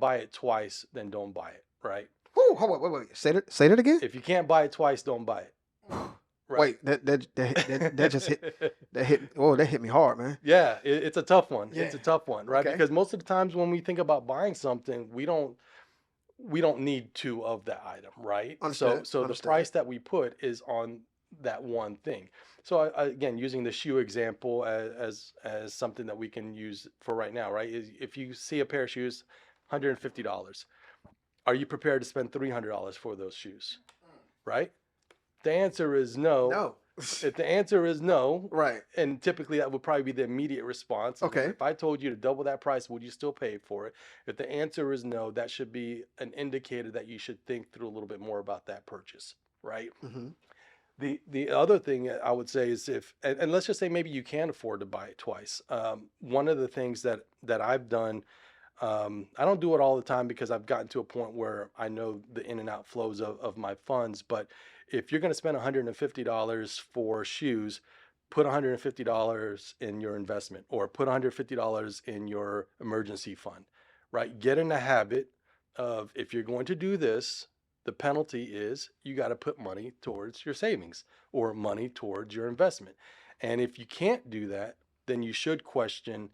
[SPEAKER 2] buy it twice, then don't buy it, right?
[SPEAKER 1] Whew, hold on, wait. Say that again.
[SPEAKER 2] If you can't buy it twice, don't buy it. Right.
[SPEAKER 1] Wait, that just hit. That hit. Oh, that hit me hard, man.
[SPEAKER 2] Yeah, it's a tough one.
[SPEAKER 1] Yeah.
[SPEAKER 2] It's a tough one, right?
[SPEAKER 1] Okay.
[SPEAKER 2] Because most of the times when we think about buying something, we don't need two of that item, right?
[SPEAKER 1] Understood.
[SPEAKER 2] So the
[SPEAKER 1] Understood.
[SPEAKER 2] price that we put is on that one thing. So again, using the shoe example as something that we can use for right now, right? Is if you see a pair of shoes, $150, are you prepared to spend $300 for those shoes, right? The answer is no.
[SPEAKER 1] No.
[SPEAKER 2] If the answer is no,
[SPEAKER 1] Right.
[SPEAKER 2] and typically that would probably be the immediate response.
[SPEAKER 1] Okay.
[SPEAKER 2] If I told you to double that price, would you still pay for it? If the answer is no, that should be an indicator that you should think through a little bit more about that purchase, right?
[SPEAKER 1] Mm-hmm.
[SPEAKER 2] The other thing I would say is if, and let's just say maybe you can afford to buy it twice. One of the things that I've done, I don't do it all the time because I've gotten to a point where I know the in and out flows of my funds. But if you're going to spend $150 for shoes, put $150 in your investment or put $150 in your emergency fund, right? Get in the habit of if you're going to do this, the penalty is you got to put money towards your savings or money towards your investment. And if you can't do that, then you should question,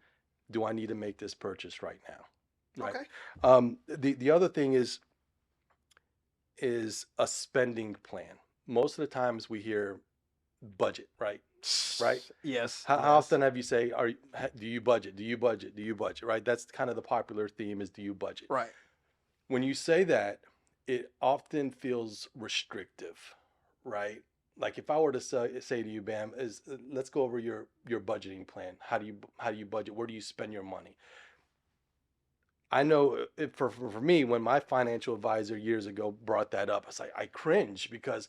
[SPEAKER 2] do I need to make this purchase right now? Right.
[SPEAKER 1] Okay.
[SPEAKER 2] The other thing is a spending plan. Most of the times we hear budget, right? Right.
[SPEAKER 1] Yes.
[SPEAKER 2] How
[SPEAKER 1] yes.
[SPEAKER 2] often have you say, do you budget? Do you budget? Do you budget? Right. That's kind of the popular theme is do you budget?
[SPEAKER 1] Right.
[SPEAKER 2] When you say that, it often feels restrictive, right? Like if I were to say to you, Bam, let's go over your budgeting plan. How do you budget? Where do you spend your money? I know for me, when my financial advisor years ago brought that up, I cringe because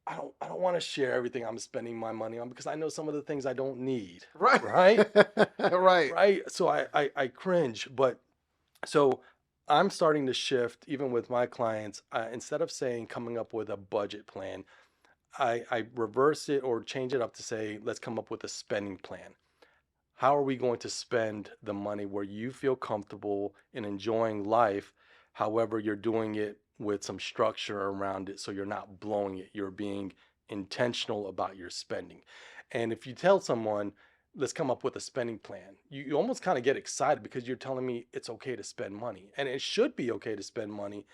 [SPEAKER 2] I don't want to share everything I'm spending my money on because I know some of the things I don't need.
[SPEAKER 1] Right.
[SPEAKER 2] Right.
[SPEAKER 1] Right.
[SPEAKER 2] Right. So I cringe, but so I'm starting to shift even with my clients. Instead of saying coming up with a budget plan, I reverse it or change it up to say, let's come up with a spending plan. How are we going to spend the money where you feel comfortable in enjoying life? However, you're doing it with some structure around it so you're not blowing it. You're being intentional about your spending. And if you tell someone, let's come up with a spending plan, you almost kind of get excited because you're telling me it's okay to spend money. And it should be okay to spend money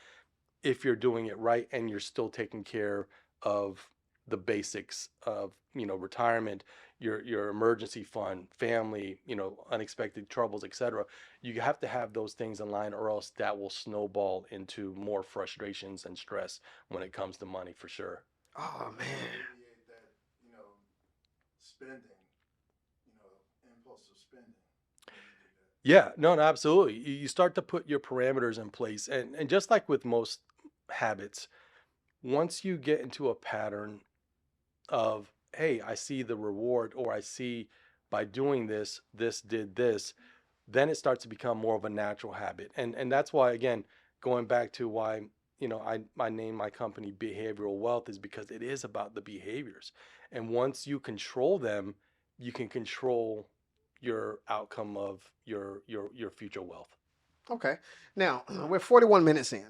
[SPEAKER 2] if you're doing it right and you're still taking care of the basics of, retirement, your emergency fund, family, unexpected troubles, etc. You have to have those things in line or else that will snowball into more frustrations and stress when it comes to money for sure.
[SPEAKER 1] Oh man.
[SPEAKER 3] Alleviate that, spending, impulsive spending. when you do that.
[SPEAKER 2] Yeah, no, absolutely. You start to put your parameters in place. And just like with most habits, once you get into a pattern of, hey, I see the reward or I see by doing this, this did this, then it starts to become more of a natural habit. And that's why, again, going back to why, I name my company Behavioral Wealth is because it is about the behaviors. And once you control them, you can control your outcome of your future wealth.
[SPEAKER 1] Okay. Now we're 41 minutes in.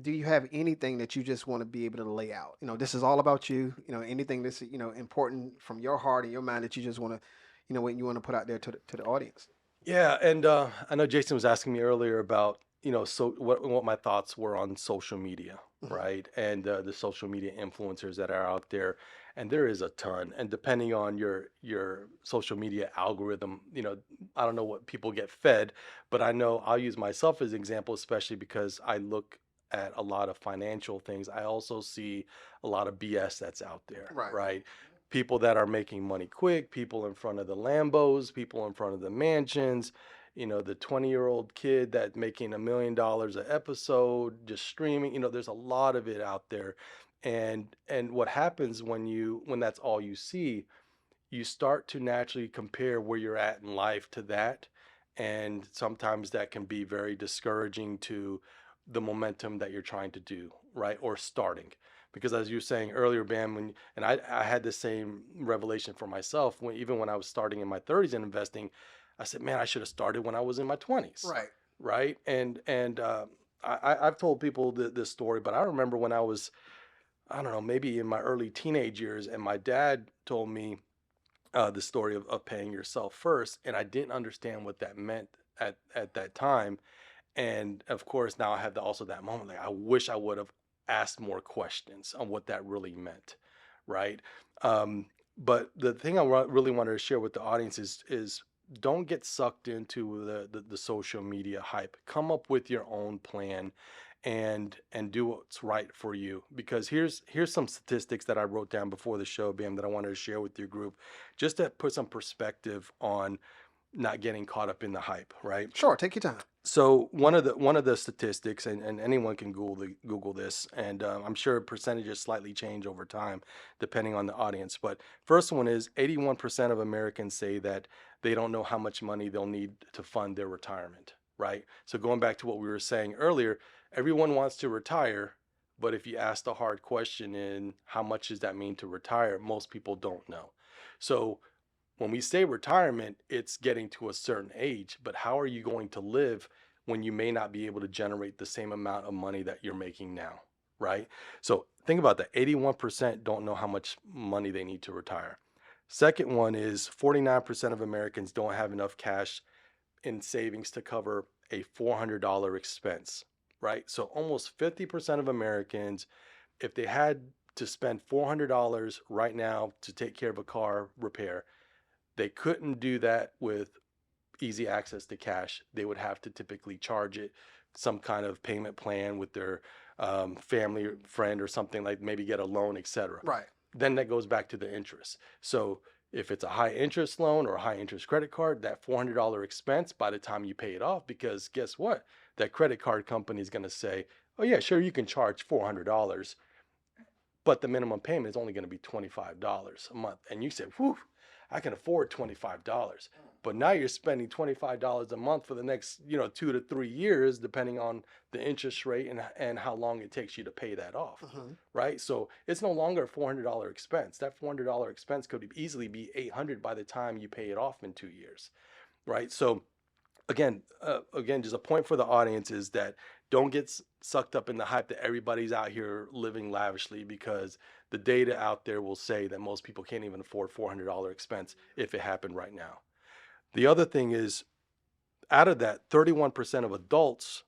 [SPEAKER 1] Do you have anything that you just want to be able to lay out? This is all about you. Anything that's important from your heart and your mind that you just want to, when you want to put out there to the audience.
[SPEAKER 2] Yeah, and I know Jason was asking me earlier about so what my thoughts were on social media,
[SPEAKER 1] Mhm.
[SPEAKER 2] right? And the social media influencers that are out there, and there is a ton. And depending on your social media algorithm, I don't know what people get fed, but I know I'll use myself as an example, especially because I look at a lot of financial things. I also see a lot of BS that's out there,
[SPEAKER 1] Right.
[SPEAKER 2] right? People that are making money quick, people in front of the Lambos, people in front of the mansions, the 20-year-old kid that making $1 million an episode, just streaming, there's a lot of it out there. And what happens when that's all you see, you start to naturally compare where you're at in life to that. And sometimes that can be very discouraging to the momentum that you're trying to do, right? Or starting. Because as you were saying earlier, Bam, I had the same revelation for myself even when I was starting in my 30s and investing, I said, man, I should have started when I was in my 20s.
[SPEAKER 1] Right.
[SPEAKER 2] Right. And I've told people this story, but I remember when I was, I don't know, maybe in my early teenage years, and my dad told me the story of paying yourself first, and I didn't understand what that meant at that time. And of course, now I have also that moment, like I wish I would have asked more questions on what that really meant, right? Um, but the thing really wanted to share with the audience is don't get sucked into the social media hype. Come up with your own plan and do what's right for you. Because here's some statistics that I wrote down before the show, Bam, that I wanted to share with your group, just to put some perspective on not getting caught up in the hype, right?
[SPEAKER 1] Sure, take your time.
[SPEAKER 2] So one of the statistics, and anyone can Google this, and I'm sure percentages slightly change over time depending on the audience. But first one is 81% of Americans say that they don't know how much money they'll need to fund their retirement. Right. So going back to what we were saying earlier, everyone wants to retire, but if you ask the hard question in how much does that mean to retire, most people don't know. So when we say retirement, it's getting to a certain age, but how are you going to live when you may not be able to generate the same amount of money that you're making now, right? So think about that. 81% don't know how much money they need to retire. Second one is 49% of Americans don't have enough cash in savings to cover a $400 expense, right? So almost 50% of Americans, if they had to spend $400 right now to take care of a car repair, they couldn't do that with easy access to cash. They would have to typically charge it some kind of payment plan with their family or friend or something, like maybe get a loan, etc.
[SPEAKER 1] Right.
[SPEAKER 2] Then that goes back to the interest. So if it's a high interest loan or a high interest credit card, that $400 expense by the time you pay it off, because guess what? That credit card company is going to say, oh yeah, sure, you can charge $400, but the minimum payment is only going to be $25 a month. And you say, whew, I can afford $25. But now you're spending $25 a month for the next, 2 to 3 years, depending on the interest rate and how long it takes you to pay that off.
[SPEAKER 1] Mhm.
[SPEAKER 2] Right? So it's no longer a $400 expense. That $400 expense could easily be $800 by the time you pay it off in 2 years. Right? So again, just a point for the audience is that don't get sucked up in the hype that everybody's out here living lavishly, because the data out there will say that most people can't even afford $400 expense if it happened right now. The other thing is, out of that, 31% of adults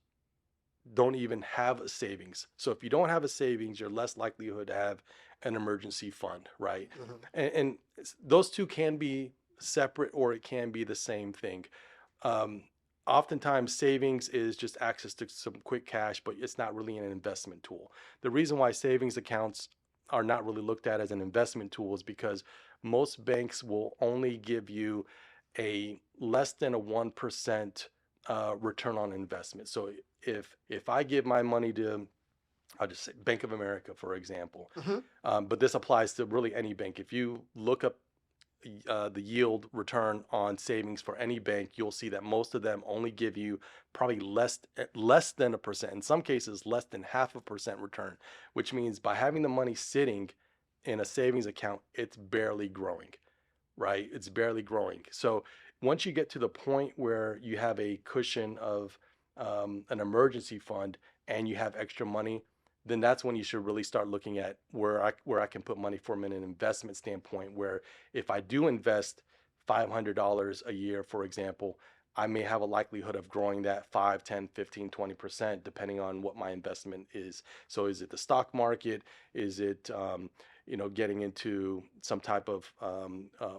[SPEAKER 2] don't even have a savings. So if you don't have a savings, you're less likelihood to have an emergency fund, right?
[SPEAKER 1] Mhm.
[SPEAKER 2] And those two can be separate, or it can be the same thing. Um, Oftentimes, savings is just access to some quick cash, but it's not really an investment tool. The reason why savings accounts are not really looked at as an investment tool is because most banks will only give you a less than a 1% return on investment. So if I give my money to, I'll just say Bank of America, for example,
[SPEAKER 1] Mhm.
[SPEAKER 2] but this applies to really any bank. If you look up the yield return on savings for any bank, you'll see that most of them only give you probably less than a percent. In some cases, less than 0.5% return, which means by having the money sitting in a savings account, it's barely growing, right? It's barely growing. So once you get to the point where you have a cushion of an emergency fund and you have extra money, then that's when you should really start looking at where I can put money from in an investment standpoint. Where if I do invest $500 a year, for example, I may have a likelihood of growing that 5, 10, 15, 20%, depending on what my investment is. So is it the stock market? Is it getting into some type of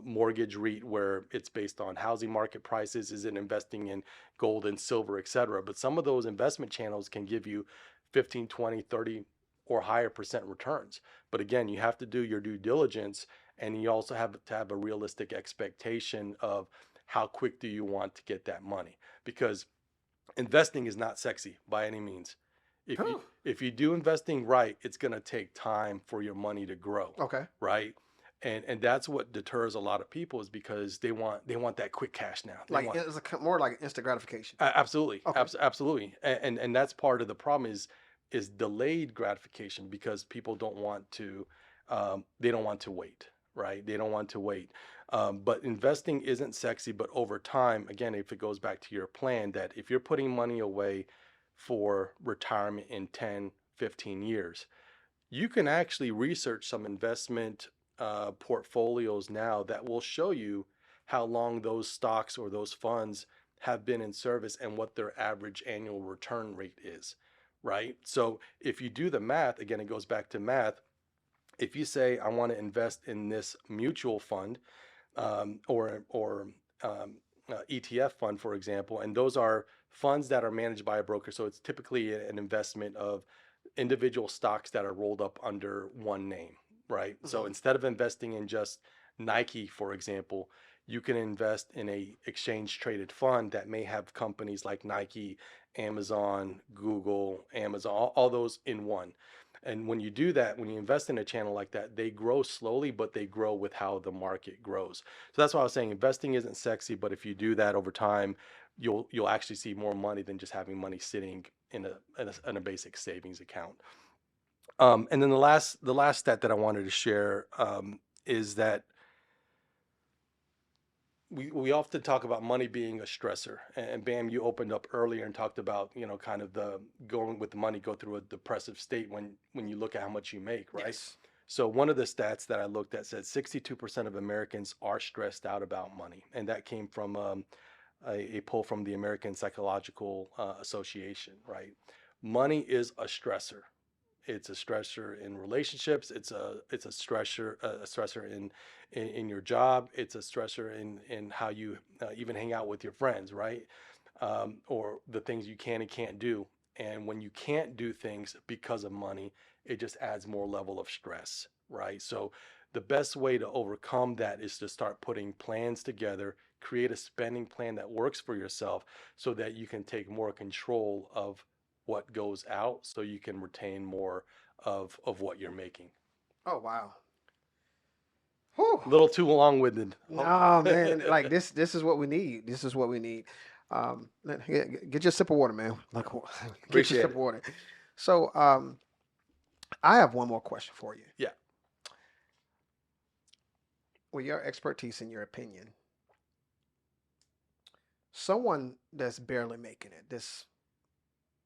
[SPEAKER 2] mortgage REIT where it's based on housing market prices? Is it investing in gold and silver, et cetera? But some of those investment channels can give you 15, 20, 30 or higher percent returns. But again, you have to do your due diligence, and you also have to have a realistic expectation of how quick do you want to get that money, because investing is not sexy by any means. If you
[SPEAKER 1] Whew.
[SPEAKER 2] if you do investing right, it's going to take time for your money to grow,
[SPEAKER 1] Okay.
[SPEAKER 2] right? And that's what deters a lot of people, is because they want that quick cash now. They
[SPEAKER 1] Like
[SPEAKER 2] want
[SPEAKER 1] it's more like instant gratification.
[SPEAKER 2] absolutely,
[SPEAKER 1] Okay.
[SPEAKER 2] absolutely, and that's part of the problem is delayed gratification, because people don't want to they don't want to wait, right? They don't want to wait. But investing isn't sexy, but over time, again, if it goes back to your plan, that if you're putting money away for retirement in 10, 15 years. You can actually research some investment portfolios now that will show you how long those stocks or those funds have been in service and what their average annual return rate is, right? So if you do the math, again, it goes back to math. If you say, I want to invest in this mutual fund or ETF fund, for example, and those are funds that are managed by a broker. So it's typically an investment of individual stocks that are rolled up under one name, right? So instead of investing in just Nike, for example, you can invest in a exchange traded fund that may have companies like Nike, Amazon, Google, Amazon, all those in one. And when you do that, when you invest in a channel like that, they grow slowly, but they grow with how the market grows. So that's why I was saying investing isn't sexy, but if you do that over time, you'll actually see more money than just having money sitting in a basic savings account. And then the last stat that I wanted to share is that we often talk about money being a stressor. And Bam, you opened up earlier and talked about, kind of the going with the money, go through a depressive state when you look at how much you make, right?
[SPEAKER 1] Yes.
[SPEAKER 2] So one of the stats that I looked at said 62% of Americans are stressed out about money, and that came from a poll from the American Psychological Association, right? Money is a stressor. It's a stressor in relationships. It's a stressor in your job. It's a stressor in how you even hang out with your friends, right? Or the things you can and can't do. And when you can't do things because of money, it just adds more level of stress, right? So the best way to overcome that is to start putting plans together, create a spending plan that works for yourself so that you can take more control of what goes out so you can retain more of what you're making.
[SPEAKER 1] Oh wow. Whew.
[SPEAKER 2] A little too long-winded.
[SPEAKER 1] No, man. Like this is what we need. This is what we need. Get your sip of water, man. Like, get your
[SPEAKER 2] Appreciate
[SPEAKER 1] sip of
[SPEAKER 2] it.
[SPEAKER 1] water. So, I have one more question for you.
[SPEAKER 2] Yeah.
[SPEAKER 1] With your expertise and your opinion, someone that's barely making it, this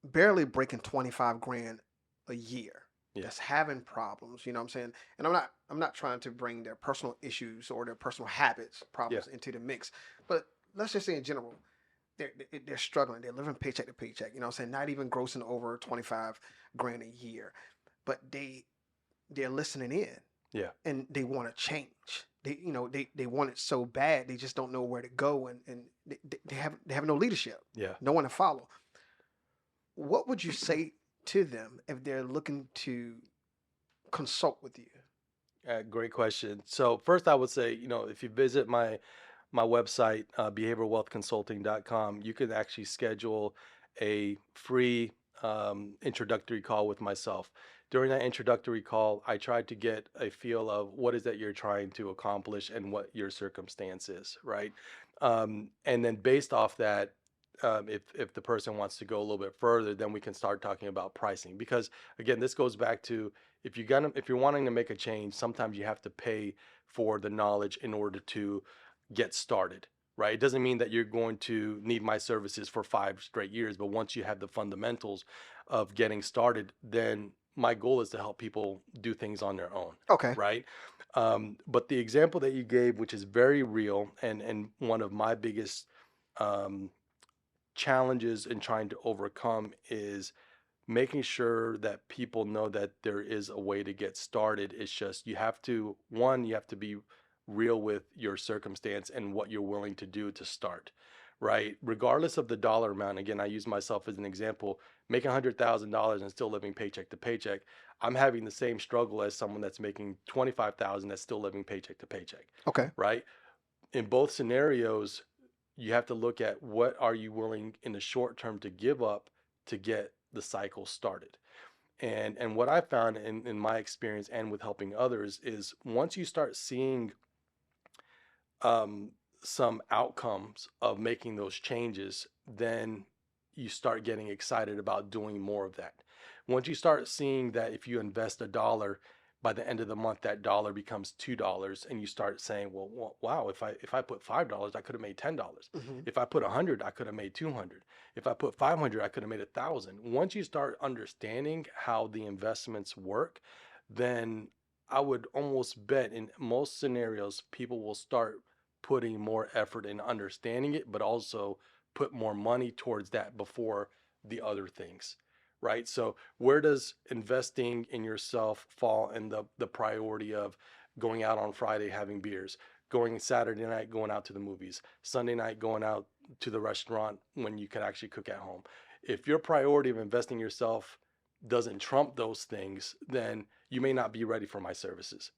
[SPEAKER 1] barely breaking 25 grand a year,
[SPEAKER 2] Yeah.
[SPEAKER 1] that's having problems, you know what I'm saying? And I'm not trying to bring their personal issues or their personal habits problems into the mix, but let's just say in general, they're struggling. They're living paycheck to paycheck, you know what I'm saying? Not even grossing over 25 grand a year, but they're listening in
[SPEAKER 2] Yeah.
[SPEAKER 1] and they want to change. They want it so bad. They just don't know where to go, and they have no leadership,
[SPEAKER 2] Yeah.
[SPEAKER 1] no one to follow. What would you say to them if they're looking to consult with you?
[SPEAKER 2] Great question. So first I would say, if you visit my website, behavioralwealthconsulting.com, you can actually schedule a free introductory call with myself. During that introductory call, I tried to get a feel of what is that you're trying to accomplish and what your circumstance is, right? And then based off that, if the person wants to go a little bit further, then we can start talking about pricing. Because again, this goes back to if you're wanting to make a change, sometimes you have to pay for the knowledge in order to get started, right? It doesn't mean that you're going to need my services for 5 straight years, but once you have the fundamentals of getting started, then my goal is to help people do things on their own,
[SPEAKER 1] Okay.
[SPEAKER 2] right? But the example that you gave, which is very real, and one of my biggest um, challenges in trying to overcome is making sure that people know that there is a way to get started. It's just you have to be real with your circumstance and what you're willing to do to start, right? Regardless of the dollar amount. Again, I use myself as an example. Making $100,000 and still living paycheck to paycheck, I'm having the same struggle as someone that's making 25,000 that's still living paycheck to paycheck,
[SPEAKER 1] Okay.
[SPEAKER 2] right? In both scenarios, you have to look at what are you willing in the short term to give up to get the cycle started. And what I found in my experience and with helping others is once you start seeing um, some outcomes of making those changes, then you start getting excited about doing more of that. Once you start seeing that if you invest $1, by the end of the month, that dollar becomes $2, and you start saying, well, wow, if I put $5, I could have made $10.
[SPEAKER 1] Hmm.
[SPEAKER 2] If I put 100, I could have made 200. If I put 500, I could have made 1,000. Once you start understanding how the investments work, then I would almost bet in most scenarios, people will start putting more effort in understanding it, but also put more money towards that before the other things, right? So where does investing in yourself fall in the priority of going out on Friday having beers, going Saturday night going out to the movies, Sunday night going out to the restaurant when you can actually cook at home? If your priority of investing in yourself doesn't trump those things, then you may not be ready for my services,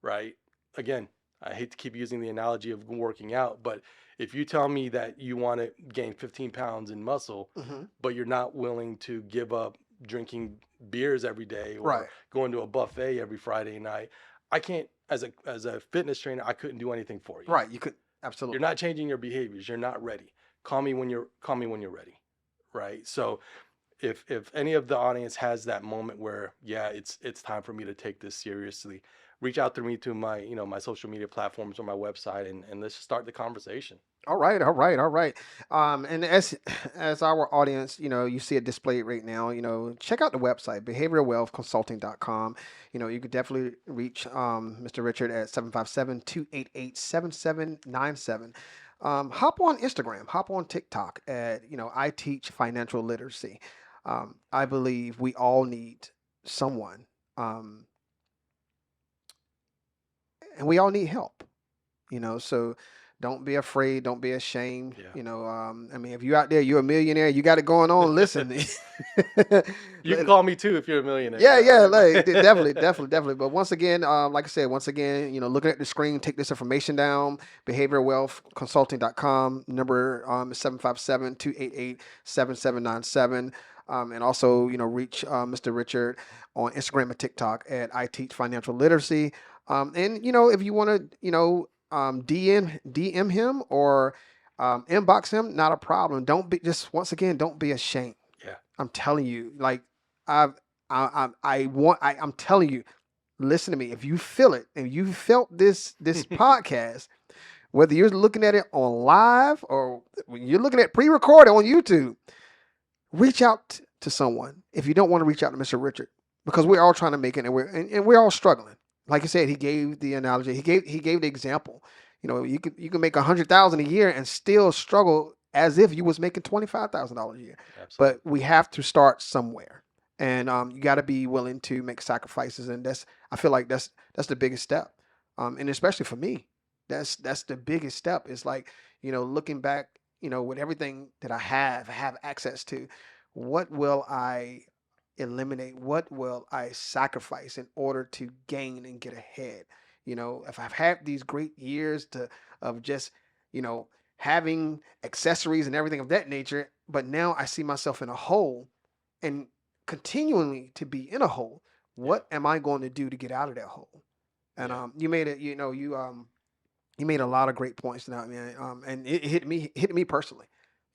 [SPEAKER 2] right? Again, I hate to keep using the analogy of working out, but if you tell me that you want to gain 15 pounds in muscle,
[SPEAKER 1] Hmm.
[SPEAKER 2] but you're not willing to give up drinking beers every day
[SPEAKER 1] Right.
[SPEAKER 2] or going to a buffet every Friday night, I can't, as a fitness trainer, I couldn't do anything for you.
[SPEAKER 1] Right. You could
[SPEAKER 2] You're
[SPEAKER 1] absolutely.
[SPEAKER 2] not changing your behaviors. You're not ready. Call me when you're ready, right? So if any of the audience has that moment where, yeah, it's time for me to take this seriously, reach out to me to my, my social media platforms or my website, and let's start the conversation.
[SPEAKER 1] All right, all right, all right. And as our audience, you see it displayed right now. Check out the website behavioralwealthconsulting.com. You could definitely reach Mr. Richard at 757-288-7797. Hop on Instagram, hop on TikTok at I teach financial literacy. I believe we all need someone, um, and we all need help. So don't be afraid, don't be ashamed.
[SPEAKER 2] Yeah.
[SPEAKER 1] I mean, if you're out there, you're a millionaire, you got it going on, listen.
[SPEAKER 2] You can call me too if you're a millionaire.
[SPEAKER 1] Yeah, yeah, like
[SPEAKER 2] Yeah.
[SPEAKER 1] definitely, definitely, definitely. But once again, like I said, once again, looking at the screen, take this information down. Behavioralwealthconsulting.com. Number is 757-288-7797. And also, reach Mr. Richard on Instagram and TikTok at I Teach Financial Literacy. And if you want to, DM him or inbox him, not a problem. Don't be just once again, don't be ashamed.
[SPEAKER 2] Yeah.
[SPEAKER 1] I'm telling you, like I've I'm telling you, listen to me. If you feel it and you felt this podcast, whether you're looking at it on live or you're looking at pre-recorded on YouTube, reach out to someone. If you don't want to reach out to Mr. Richard, because we're all trying to make it, and we're all struggling. Like I said, he gave the analogy. He gave the example. You can make 100,000 a year and still struggle as if you was making $25,000 a year.
[SPEAKER 2] Absolutely.
[SPEAKER 1] But we have to start somewhere, and you got to be willing to make sacrifices. And I feel like that's the biggest step, and especially for me, that's the biggest step. It's like looking back, with everything that I have access to, what will I eliminate? What will I sacrifice in order to gain and get ahead? If I've had these great years of just, having accessories and everything of that nature, but now I see myself in a hole and continually to be in a hole, what am I going to do to get out of that hole? And
[SPEAKER 2] Yeah.
[SPEAKER 1] you made it, you made a lot of great points tonight, man. And it hit me personally.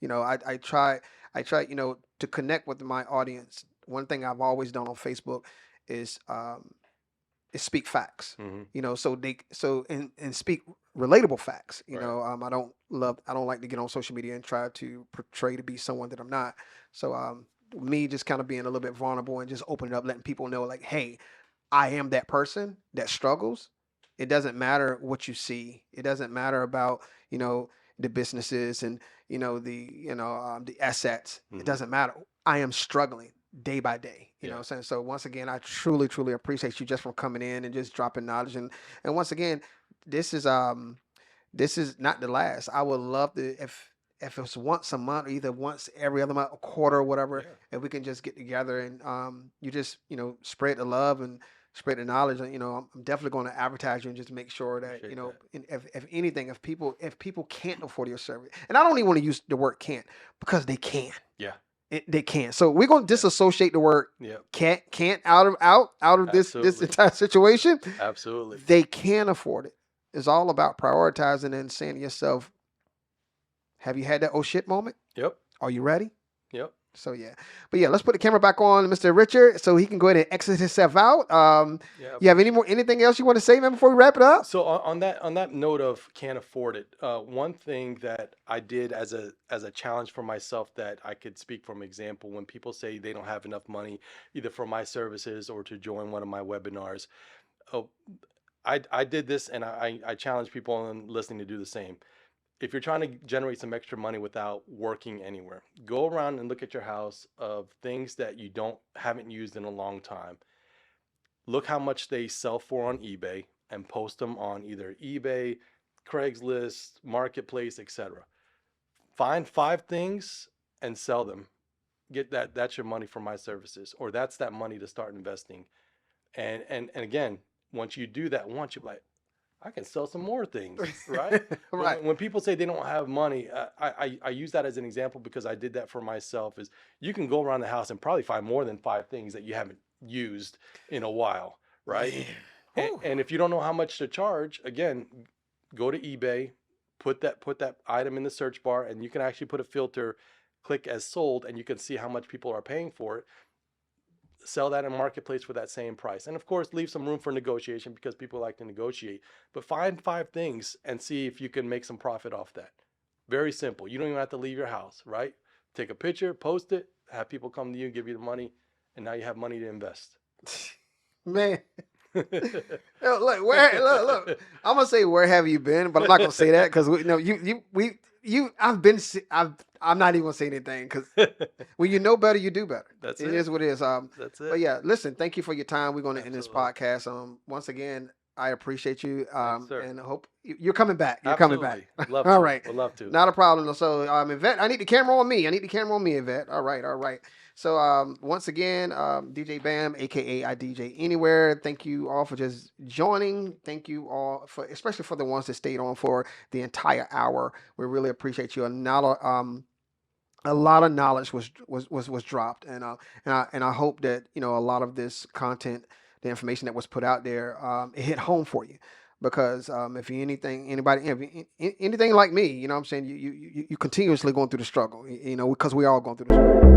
[SPEAKER 1] I try, to connect with my audience. One thing I've always done on Facebook is speak facts.
[SPEAKER 2] Hmm.
[SPEAKER 1] And speak relatable facts.
[SPEAKER 2] Right.
[SPEAKER 1] I don't like to get on social media and try to portray to be someone that I'm not. So me just kind of being a little bit vulnerable and just opening up, letting people know like, hey, I am that person that struggles. It doesn't matter what you see. It doesn't matter about the businesses and the assets. It
[SPEAKER 2] Hmm.
[SPEAKER 1] doesn't matter. I am struggling day by day. You know
[SPEAKER 2] Yeah.
[SPEAKER 1] what I'm saying? So once again, I truly, truly appreciate you just from coming in and just dropping knowledge. And once again, this is not the last. I would love to if it's once a month or either once every other month, a quarter or whatever,
[SPEAKER 2] Yeah.
[SPEAKER 1] if we can just get together and you just spread the love and spread the knowledge. And I'm definitely going to advertise you and just make sure that
[SPEAKER 2] Appreciate that.
[SPEAKER 1] and if anything, if people can't afford your service, and I don't even want to use the word can't, because they can.
[SPEAKER 2] Yeah.
[SPEAKER 1] They can. So we're going to disassociate the word
[SPEAKER 2] Yeah.
[SPEAKER 1] can't out of this
[SPEAKER 2] Absolutely.
[SPEAKER 1] entire situation.
[SPEAKER 2] Absolutely.
[SPEAKER 1] They can afford it. It's all about prioritizing and saying to yourself, have you had that oh shit moment?
[SPEAKER 2] Yep.
[SPEAKER 1] Are you ready?
[SPEAKER 2] Yep.
[SPEAKER 1] So yeah, but yeah, let's put the camera back on Mr. Richard so he can go ahead and exit himself out.
[SPEAKER 2] Yeah.
[SPEAKER 1] You have anything else you want to say, man, before we wrap it up?
[SPEAKER 2] So on that note of can't afford it, one thing that I did as a challenge for myself that I could speak from example when people say they don't have enough money either for my services or to join one of my webinars. Oh, I did this and I challenge people and listening to do the same. If you're trying to generate some extra money without working anywhere, go around and look at your house of things that you haven't used in a long time. Look how much they sell for on eBay and post them on either eBay, Craigslist, Marketplace, etc. Find 5 things and sell them. Get that. That's your money for my services, or that's that money to start investing. And again, once you do that, once you're like, I can sell some more things, right?
[SPEAKER 1] Right.
[SPEAKER 2] When people say they don't have money, I use that as an example because I did that for myself. Is you can go around the house and probably find more than 5 things that you haven't used in a while, right? And if you don't know how much to charge, again, go to eBay, put that item in the search bar, and you can actually put a filter, click as sold, and you can see how much people are paying for it. Sell that in marketplace for that same price, and of course leave some room for negotiation because people like to negotiate, but find 5 things and see if you can make some profit off that. Very simple. You don't even have to leave your house, right? Take a picture, post it, have people come to you, give you the money, and now you have money to invest.
[SPEAKER 1] Man. Look, look. I'm gonna say where have you been, but I'm not gonna say that because I'm not even gonna say anything because when you know better, you do better.
[SPEAKER 2] That's
[SPEAKER 1] It
[SPEAKER 2] it.
[SPEAKER 1] is what it is.
[SPEAKER 2] That's it.
[SPEAKER 1] But yeah, listen, thank you for your time. We're gonna end this
[SPEAKER 2] Absolutely.
[SPEAKER 1] podcast. Once again, I appreciate you.
[SPEAKER 2] sir.
[SPEAKER 1] And hope you're coming back. You're coming back.
[SPEAKER 2] Absolutely. Love
[SPEAKER 1] All
[SPEAKER 2] to.
[SPEAKER 1] right.
[SPEAKER 2] Would love to.
[SPEAKER 1] Not a problem. So, Yvette, I need the camera on me. Yvette. All right. So, once again, DJ Bam, aka I DJ Anywhere. Thank you all for just joining. Thank you all for, especially for the ones that stayed on for the entire hour. We really appreciate you. And now, a lot of knowledge was dropped, and I hope that a lot of this content, the information that was put out there, it hit home for you. Because if you anything like me, you know what I'm saying, you continuously going through the struggle, because we all going through the struggle.